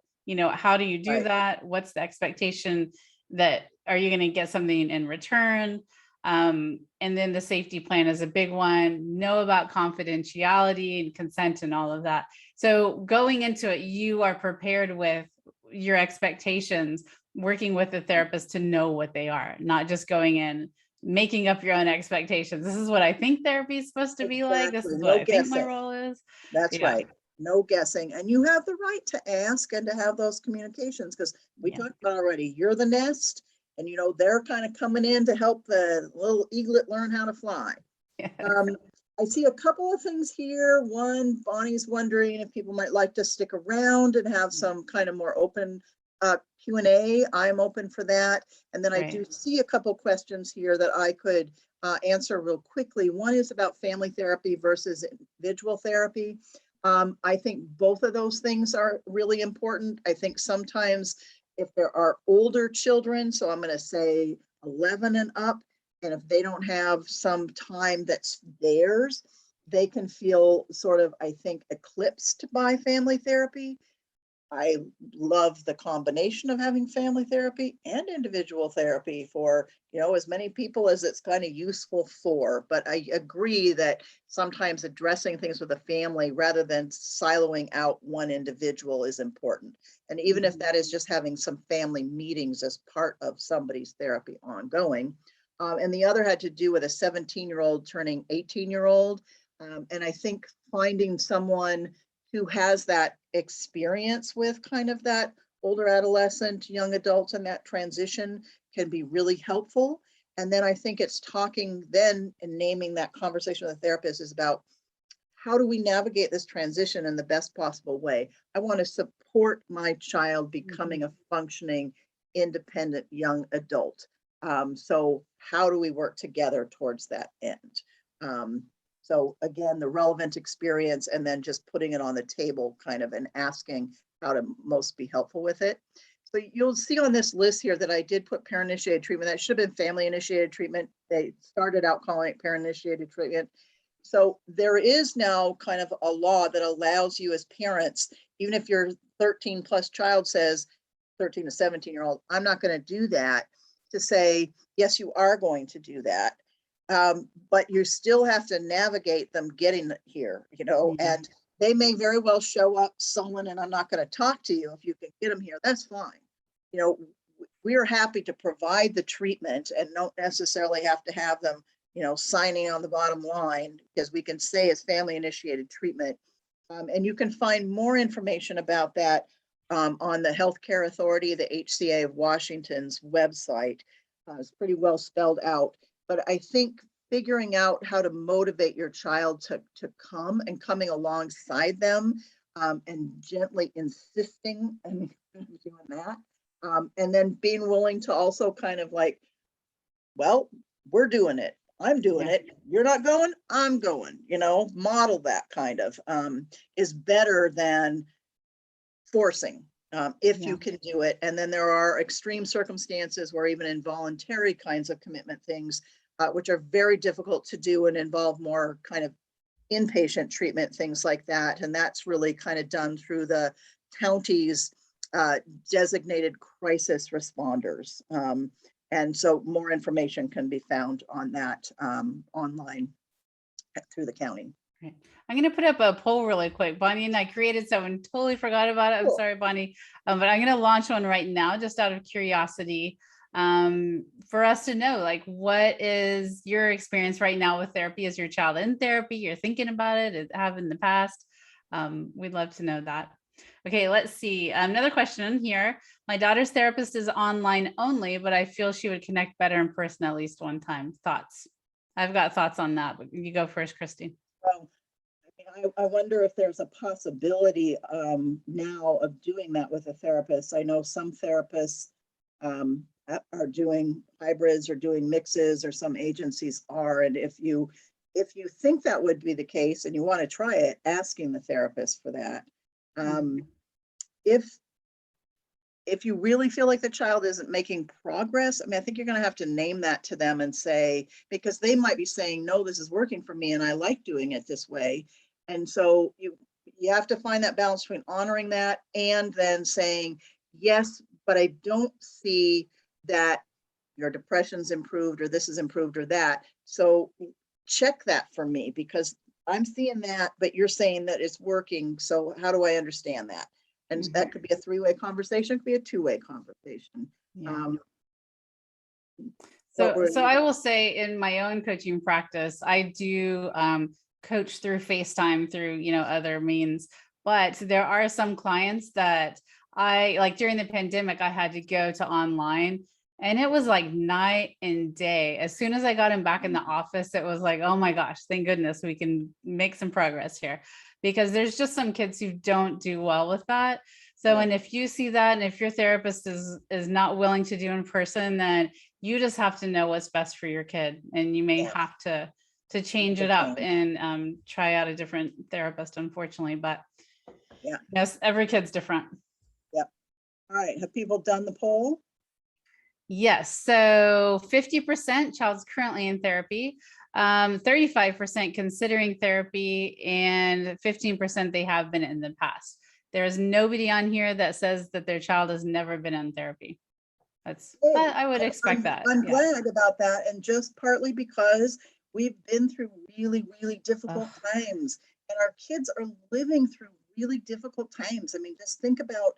how do you do Right. that? What's the expectation? That are you going to get something in return? And then the safety plan is a big one. Know about confidentiality and consent and all of that. So going into it, you are prepared with your expectations, working with the therapist to know what they are, not just going in, making up your own expectations. This is what I think therapy is supposed to be like. This Exactly. is what No I think my guessing. role is. That's Yeah. right. No guessing. And you have the right to ask and to have those communications, because we Yeah. talked about already, you're the nest, and they're kind of coming in to help the little eaglet learn how to fly. Yes. I see a couple of things here. One, Bonnie's wondering if people might like to stick around and have some kind of more open Q&A. I'm open for that. And then I do Right. see a couple questions here that I could answer real quickly. One is about family therapy versus individual therapy. I think both of those things are really important. I think sometimes if there are older children, so I'm going to say 11 and up, and if they don't have some time that's theirs, they can feel sort of, I think, eclipsed by family therapy. I love the combination of having family therapy and individual therapy for, as many people as it's kind of useful for. But I agree that sometimes addressing things with a family rather than siloing out one individual is important. And even if that is just having some family meetings as part of somebody's therapy ongoing. And the other had to do with a 17-year-old turning 18-year-old. And I think finding someone who has that experience with kind of that older adolescent, young adults, and that transition can be really helpful. And then I think it's talking then and naming that conversation with the therapist is about, how do we navigate this transition in the best possible way? I want to support my child becoming a functioning, independent young adult. So how do we work together towards that end? So again, the relevant experience, and then just putting it on the table kind of, and asking how to most be helpful with it. So you'll see on this list here that I did put parent-initiated treatment. That should have been family-initiated treatment. They started out calling it parent-initiated treatment. So there is now kind of a law that allows you as parents, even if your 13 plus child says, 13 to 17-year-old, I'm not going to do that, to say, yes, you are going to do that. But you still have to navigate them getting here, and they may very well show up sullen and I'm not going to talk to you if you can get them here. That's fine. We are happy to provide the treatment and don't necessarily have to have them, signing on the bottom line, because we can say it's family initiated treatment. And you can find more information about that on the Healthcare Authority, the HCA of Washington's website. It's pretty well spelled out. But I think figuring out how to motivate your child to come, and coming alongside them and gently insisting and doing that. And then being willing to also kind of like, well, we're doing it. I'm doing it. You're not going, I'm going, model that kind of is better than forcing. If you can do it. And then there are extreme circumstances where even involuntary kinds of commitment things, which are very difficult to do and involve more kind of inpatient treatment, things like that. And that's really kind of done through the county's designated crisis responders. And so more information can be found on that online through the county. Right. I'm going to put up a poll really quick. Bonnie and I created someone, totally forgot about it. I'm Cool. sorry, Bonnie. But I'm going to launch one right now, just out of curiosity, for us to know, like, what is your experience right now with therapy? Is your child in therapy? You're thinking about it, have in the past? We'd love to know that. Okay, let's see. Another question here. My daughter's therapist is online only, but I feel she would connect better in person at least one time. Thoughts? I've got thoughts on that, but you go first, Christy. Well, I wonder if there's a possibility now of doing that with a therapist. I know some therapists are doing hybrids or doing mixes, or some agencies are. And if you think that would be the case and you want to try it, asking the therapist for that. If you really feel like the child isn't making progress, I mean, I think you're going to have to name that to them and say, because they might be saying, no, this is working for me and I like doing it this way. And so you have to find that balance between honoring that and then saying, yes, but I don't see that your depression's improved or this is improved or that. So check that for me, because I'm seeing that, but you're saying that it's working. So how do I understand that? And that could be a three-way conversation, could be a two-way conversation. Yeah. So I will say, in my own coaching practice, I do coach through FaceTime, through, other means, but there are some clients that like during the pandemic, I had to go to online, and it was like night and day. As soon as I got him back in the office, it was like, oh my gosh, thank goodness we can make some progress here, because there's just some kids who don't do well with that. So, and if you see that, and if your therapist is not willing to do in person, then you just have to know what's best for your kid, and you may have to change it up and try out a different therapist, unfortunately. But yes, every kid's different. Yep. All right. Have people done the poll? Yes. So 50% child's currently in therapy, 35% considering therapy, and 15% they have been in the past. There is nobody on here that says that their child has never been in therapy. I would expect that. I'm glad about that. And just partly because we've been through really, really difficult times, and our kids are living through really difficult times. I mean, just think about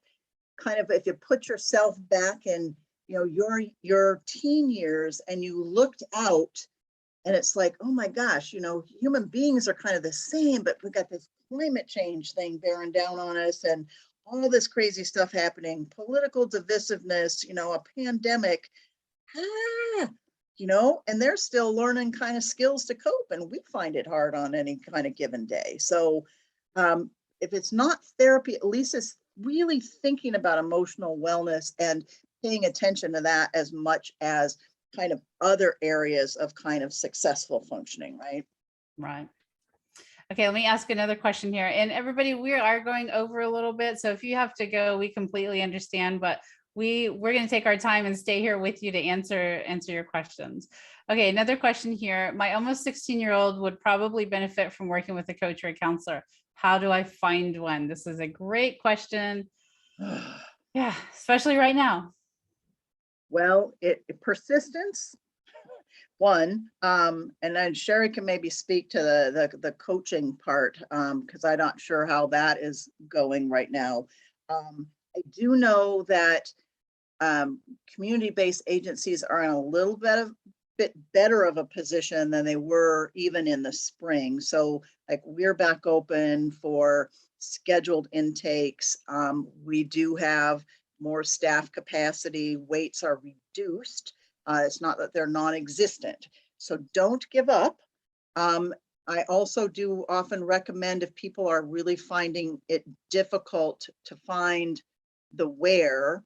kind of, if you put yourself back in, your teen years, and you looked out, and it's like, oh my gosh, human beings are kind of the same, but we've got this climate change thing bearing down on us, and all this crazy stuff happening, political divisiveness, a pandemic, and they're still learning kind of skills to cope, and we find it hard on any kind of given day. So if it's not therapy, at least it's really thinking about emotional wellness and paying attention to that as much as kind of other areas of kind of successful functioning, right? Right. Okay, let me ask another question here. And everybody, we are going over a little bit, so if you have to go, we completely understand, but we're going to take our time and stay here with you to answer your questions. Okay, another question here. My almost 16-year-old would probably benefit from working with a coach or a counselor. How do I find one? This is a great question. Yeah, especially right now. Well, persistence, one, and then Sherry can maybe speak to the coaching part, because I'm not sure how that is going right now. I do know that community-based agencies are in a little bit better of a position than they were even in the spring. So like, we're back open for scheduled intakes. We do have more staff capacity. Waits are reduced. It's not that they're non-existent. So don't give up. I also do often recommend, if people are really finding it difficult to find the where,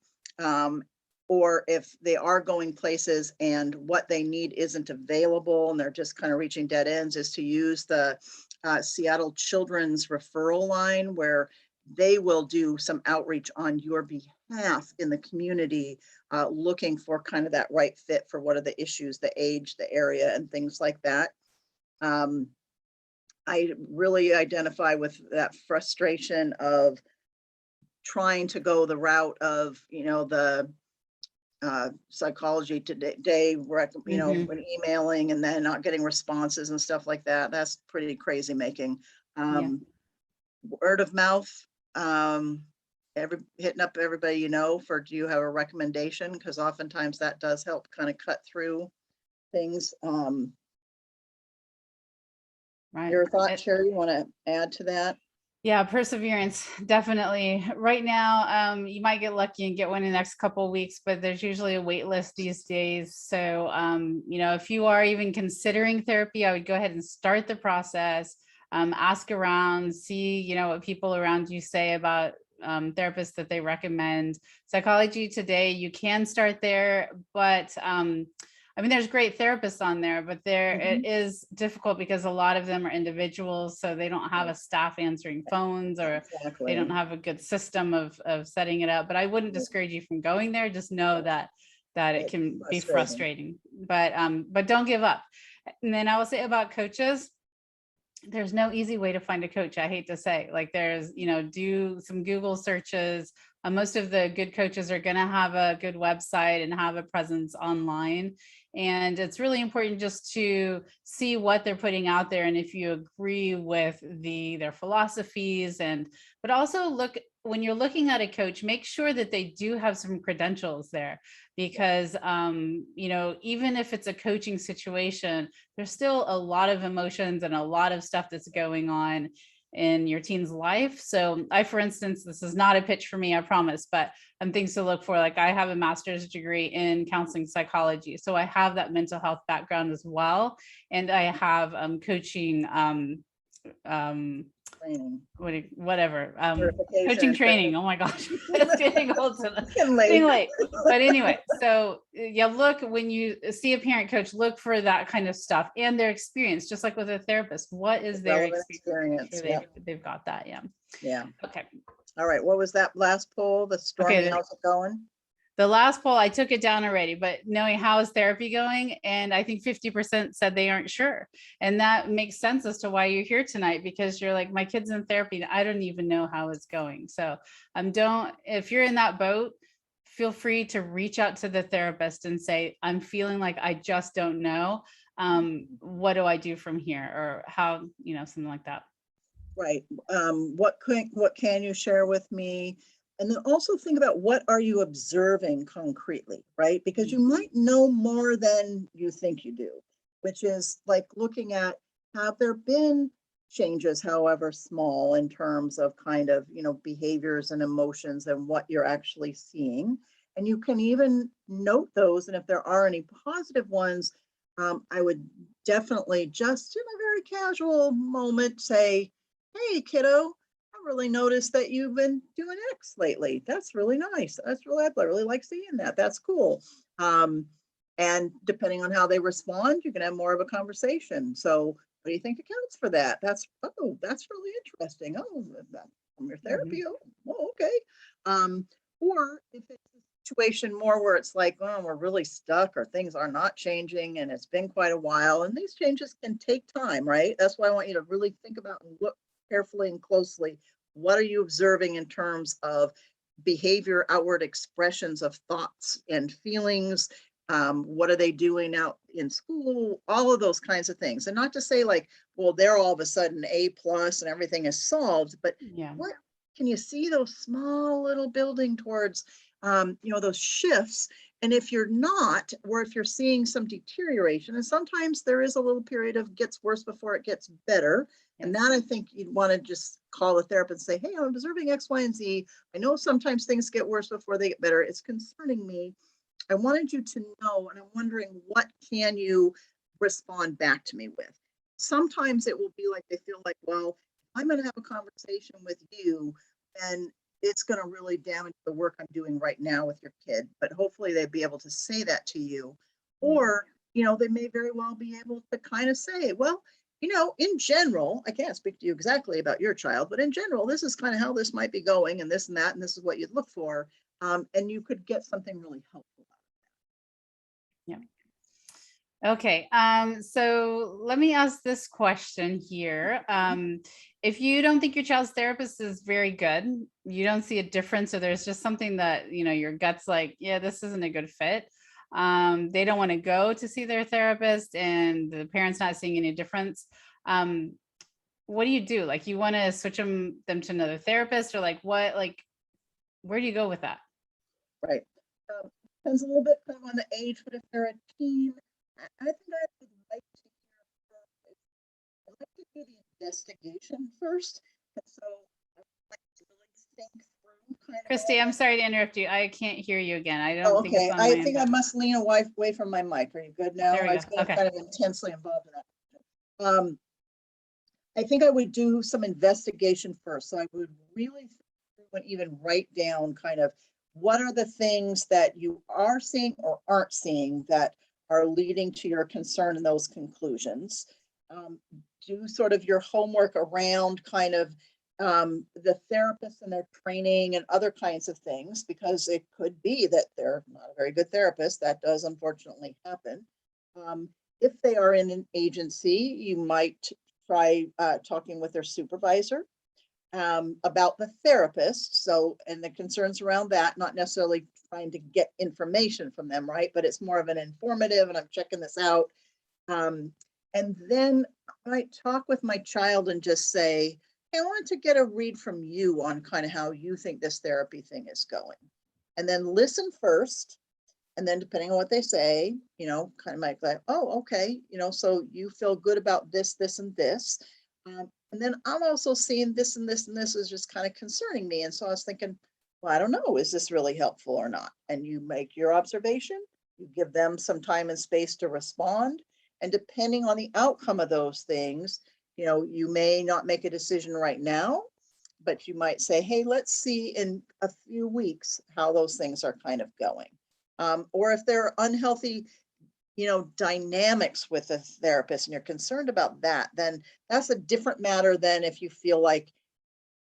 or if they are going places and what they need isn't available and they're just kind of reaching dead ends, is to use the Seattle Children's referral line, where they will do some outreach on your behalf in the community, looking for kind of that right fit for what are the issues, the age, the area, and things like that. I really identify with that frustration of trying to go the route of, the psychology today, when emailing and then not getting responses and stuff like that. That's pretty crazy making. Word of mouth, hitting up everybody, for, do you have a recommendation? Because oftentimes that does help kind of cut through things. Right. Your thought, Sherry, you want to add to that? Yeah, perseverance, definitely. Right now, you might get lucky and get one in the next couple of weeks, but there's usually a wait list these days. So, if you are even considering therapy, I would go ahead and start the process. Ask around, see, what people around you say about therapists that they recommend. Psychology Today, you can start there, but there's great therapists on there, but it Mhm. is difficult because a lot of them are individuals, so they don't have a staff answering phones, or they don't Exactly. have a good system of setting it up. But I wouldn't discourage you from going there. Just know Yeah, that it it's can be frustrating. frustrating, but don't give up. And then I will say about coaches, there's no easy way to find a coach. I hate to say, like, there's, do some Google searches. Most of the good coaches are going to have a good website and have a presence online. And it's really important just to see what they're putting out there. And if you agree with their philosophies, but also look, when you're looking at a coach, make sure that they do have some credentials there, because even if it's a coaching situation, there's still a lot of emotions and a lot of stuff that's going on in your teen's life. So for instance, this is not a pitch for me, I promise, but things to look for. Like, I have a master's degree in counseling psychology, so I have that mental health background as well. And I have coaching, um, Training, whatever, certification coaching and training. training. Oh my gosh, it's getting old, so Getting it's getting late. late. But anyway, so yeah, look, when you see a parent coach, look for that kind of stuff and their experience, just like with a therapist. What is their Relevant experience? Make experience. sure Yep. they've got that. Yeah. Yeah. Okay. All right. What was that last poll? The Stormy, Okay. how's it going? The last poll, I took it down already, but knowing how is therapy going, and I think 50% said they aren't sure. And that makes sense as to why you're here tonight, because you're like, my kid's in therapy and I don't even know how it's going. So if you're in that boat, feel free to reach out to the therapist and say, I'm feeling like I just don't know. What do I do from here? Or how, something like that. Right. What can you share with me? And then also think about, what are you observing concretely, right? Because you might know more than you think you do, which is like looking at, have there been changes, however small, in terms of kind of, behaviors and emotions and what you're actually seeing. And you can even note those. And if there are any positive ones, I would definitely, just in a very casual moment, say, hey, kiddo, I really noticed that you've been doing X lately. That's really nice. I really like seeing that. That's cool. And depending on how they respond, you can have more of a conversation. So, what do you think accounts for that? That's really interesting. Oh, that from your Mhm. therapy. Oh, okay. Or if it's a situation more where it's like, oh, we're really stuck, or things are not changing and it's been quite a while, and these changes can take time, right? That's why I want you to really think about and look carefully and closely. What are you observing in terms of behavior, outward expressions of thoughts and feelings? What are they doing out in school? All of those kinds of things. And not to say like, well, they're all of a sudden A plus and everything is solved, but Yeah. what can you see those small little building towards, those shifts? And if you're not, or if you're seeing some deterioration, and sometimes there is a little period of gets worse before it gets better, and Yes. that, I think you'd want to just call the therapist and say, hey, I'm observing X, Y, and Z. I know sometimes things get worse before they get better. It's concerning me. I wanted you to know, and I'm wondering, what can you respond back to me with? Sometimes it will be like they feel like, well, I'm going to have a conversation with you, and it's going to really damage the work I'm doing right now with your kid. But hopefully they'd be able to say that to you. Yeah. Or, they may very well be able to kind of say, well, in general, I can't speak to you exactly about your child, but in general, this is kind of how this might be going, and this and that, and this is what you'd look for. And you could get something really helpful. Yeah. Okay, so let me ask this question here. If you don't think your child's therapist is very good, you don't see a difference, or there's just something that, your gut's like, yeah, this isn't a good fit. They don't want to go to see their therapist, and the parent's not seeing any difference. Um, what do you do? Like, you want to switch them to another therapist, or like what, where do you go with that? Right. Depends a little bit kind of on the age, but if they're a teen, I think I would like to hear first. I'd like to do the investigation first. And so think through kind of Christy, all I'm that. sorry to interrupt you. I can't hear you again. I Oh, don't think it's okay. on my I end. think I must lean away from my mic. Are you good now? There we I go. was getting Okay. kind of intensely involved in that. I think I would do some investigation first. So I would really even write down kind of what are the things that you are seeing or aren't seeing that are leading to your concern and those conclusions. Do sort of your homework around kind of the therapists and their training and other kinds of things, because it could be that they're not a very good therapist. That does unfortunately happen. If they are in an agency, you might try talking with their supervisor about the therapist. So, and the concerns around that, not necessarily trying to get information from them, right? But it's more of an informative, and I'm checking this out. And then I talk with my child and just say, hey, I want to get a read from you on kind of how you think this therapy thing is going. And then listen first. And then depending on what they say, kind of like, oh, okay, so you feel good about this, this, and this. And then I'm also seeing this and this and this is just kind of concerning me. And so I was thinking, well, I don't know, is this really helpful or not? And you make your observation, you give them some time and space to respond. And depending on the outcome of those things, you may not make a decision right now, but you might say, hey, let's see in a few weeks how those things are kind of going. Or if there are unhealthy dynamics with a therapist and you're concerned about that, then that's a different matter than if you feel like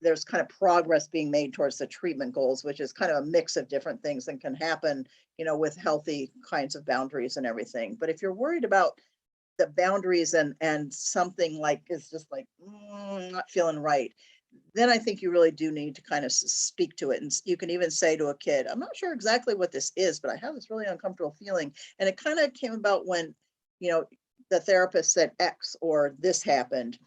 there's kind of progress being made towards the treatment goals, which is kind of a mix of different things that can happen, with healthy kinds of boundaries and everything. But if you're worried about the boundaries and something like is just like not feeling right, then I think you really do need to kind of speak to it. And you can even say to a kid, I'm not sure exactly what this is, but I have this really uncomfortable feeling. And it kind of came about when, the therapist said X or this happened.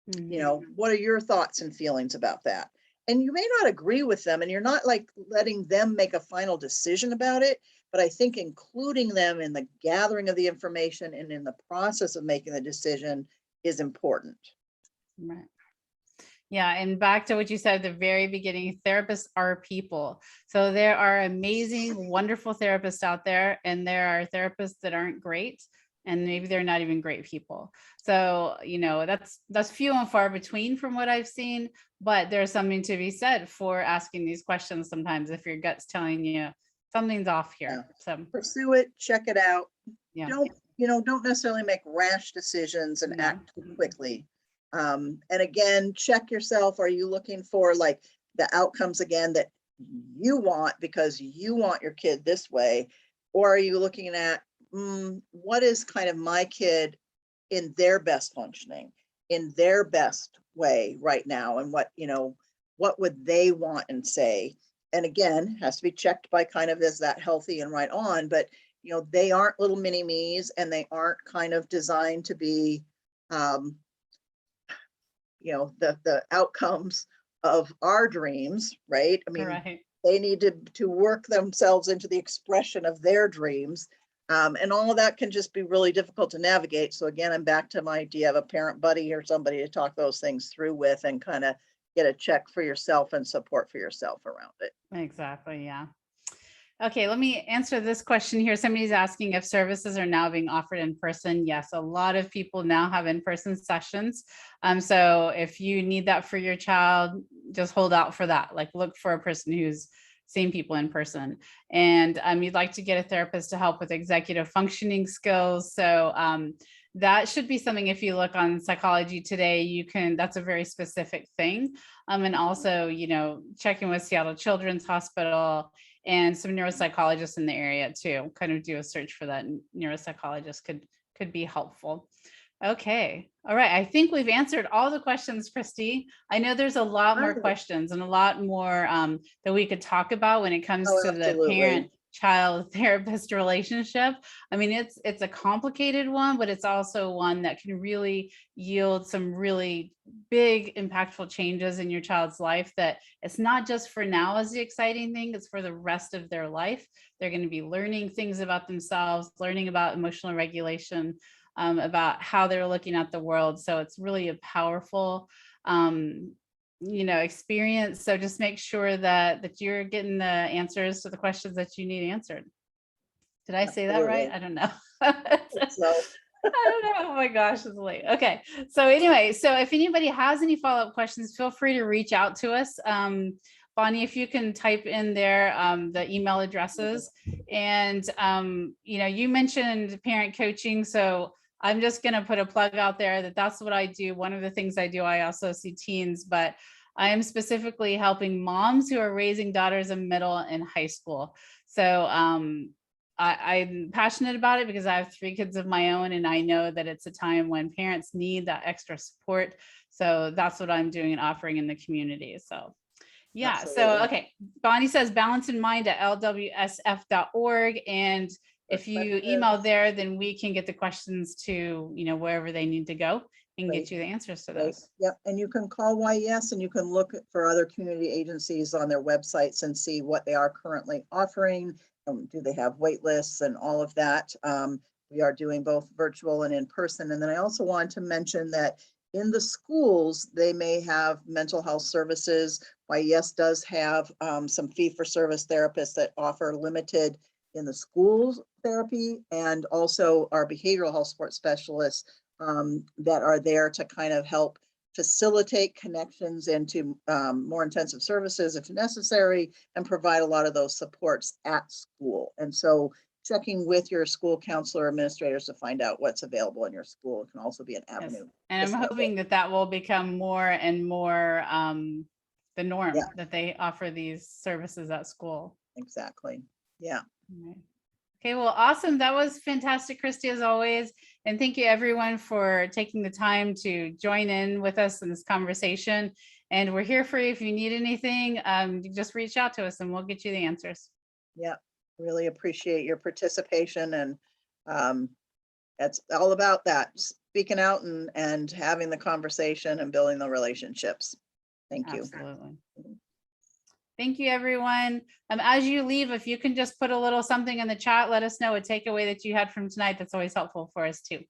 What are your thoughts and feelings about that? And you may not agree with them, and you're not like letting them make a final decision about it. But I think including them in the gathering of the information and in the process of making the decision is important. Right. Yeah, and back to what you said at the very beginning, therapists are people. So there are amazing, wonderful therapists out there, and there are therapists that aren't great, and maybe they're not even great people. So, that's few and far between from what I've seen, but there's something to be said for asking these questions sometimes if your gut's telling you something's off here. So pursue it, check it out. yeah. Don't necessarily make rash decisions and No. act too quickly. And again, check yourself. Are you looking for like the outcomes again that you want because you want your kid this way? Or are you looking at what is kind of my kid in their best functioning, in their best way right now? And what would they want and say? And again, has to be checked by kind of, is that healthy and right on? But they aren't little mini me's, and they aren't kind of designed to be the outcomes of our dreams, right? I mean, Right. they need to work themselves into the expression of their dreams. And all of that can just be really difficult to navigate. So again, I'm back to my idea of a parent buddy or somebody to talk those things through with and kind of get a check for yourself and support for yourself around it. Exactly. Yeah. Okay, let me answer this question here. Somebody's asking if services are now being offered in person. Yes, a lot of people now have in-person sessions. So if you need that for your child, just hold out for that. Like look for a person who's seen people in person. And you'd like to get a therapist to help with executive functioning skills. So that should be something, if you look on Psychology Today, that's a very specific thing. And also, checking with Seattle Children's Hospital and some neuropsychologists in the area too. Kind of do a search for that. Neuropsychologist could be helpful. Okay. All right. I think we've answered all the questions, Christy. I know there's a lot more questions and a lot more that we could talk about when it comes to the parent-child therapist relationship. I mean, it's a complicated one, but it's also one that can really yield some really big, impactful changes in your child's life. That it's not just for now as the exciting thing, it's for the rest of their life. They're going to be learning things about themselves, learning about emotional regulation, about how they're looking at the world. So it's really a powerful experience. So just make sure that you're getting the answers to the questions that you need answered. Did I say that right? I don't know. So, I don't know. Oh my gosh, it's late. Okay. So anyway, so if anybody has any follow-up questions, feel free to reach out to us. Bonnie, if you can type in there the email addresses. And you mentioned parent coaching. So I'm just going to put a plug out there that's what I do. One of the things I do, I also see teens, but I am specifically helping moms who are raising daughters in middle and high school. So I'm passionate about it because I have 3 kids of my own, and I know that it's a time when parents need that extra support. So that's what I'm doing and offering in the community. So yeah. absolutely. So, okay. Bonnie says balance in mind at lwsf.org. And if you email there, then we can get the questions to, wherever they need to go and get you the answers to those. Yep. And you can call YES and you can look for other community agencies on their websites and see what they are currently offering. Do they have wait lists and all of that? We are doing both virtual and in person. And then I also want to mention that in the schools, they may have mental health services. YES does have some fee-for-service therapists that offer limited in the schools therapy, and also our behavioral health support specialists that are there to kind of help facilitate connections into more intensive services if necessary, and provide a lot of those supports at school. And so checking with your school counselor administrators to find out what's available in your school can also be an avenue. Yes. And I'm hoping that will become more and more the norm, that they offer these services at school. Exactly. Yeah. Right. Okay, well, awesome. That was fantastic, Christy, as always. And thank you everyone for taking the time to join in with us in this conversation. And we're here for you. If you need anything, you just reach out to us and we'll get you the answers. Yeah, really appreciate your participation. And it's all about that, speaking out and having the conversation and building the relationships. Thank you. Absolutely. Thank you, everyone. As you leave, if you can just put a little something in the chat, let us know a takeaway that you had from tonight. That's always helpful for us too.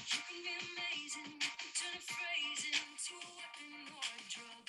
You can be amazing, turn a phrase into a weapon or a drug.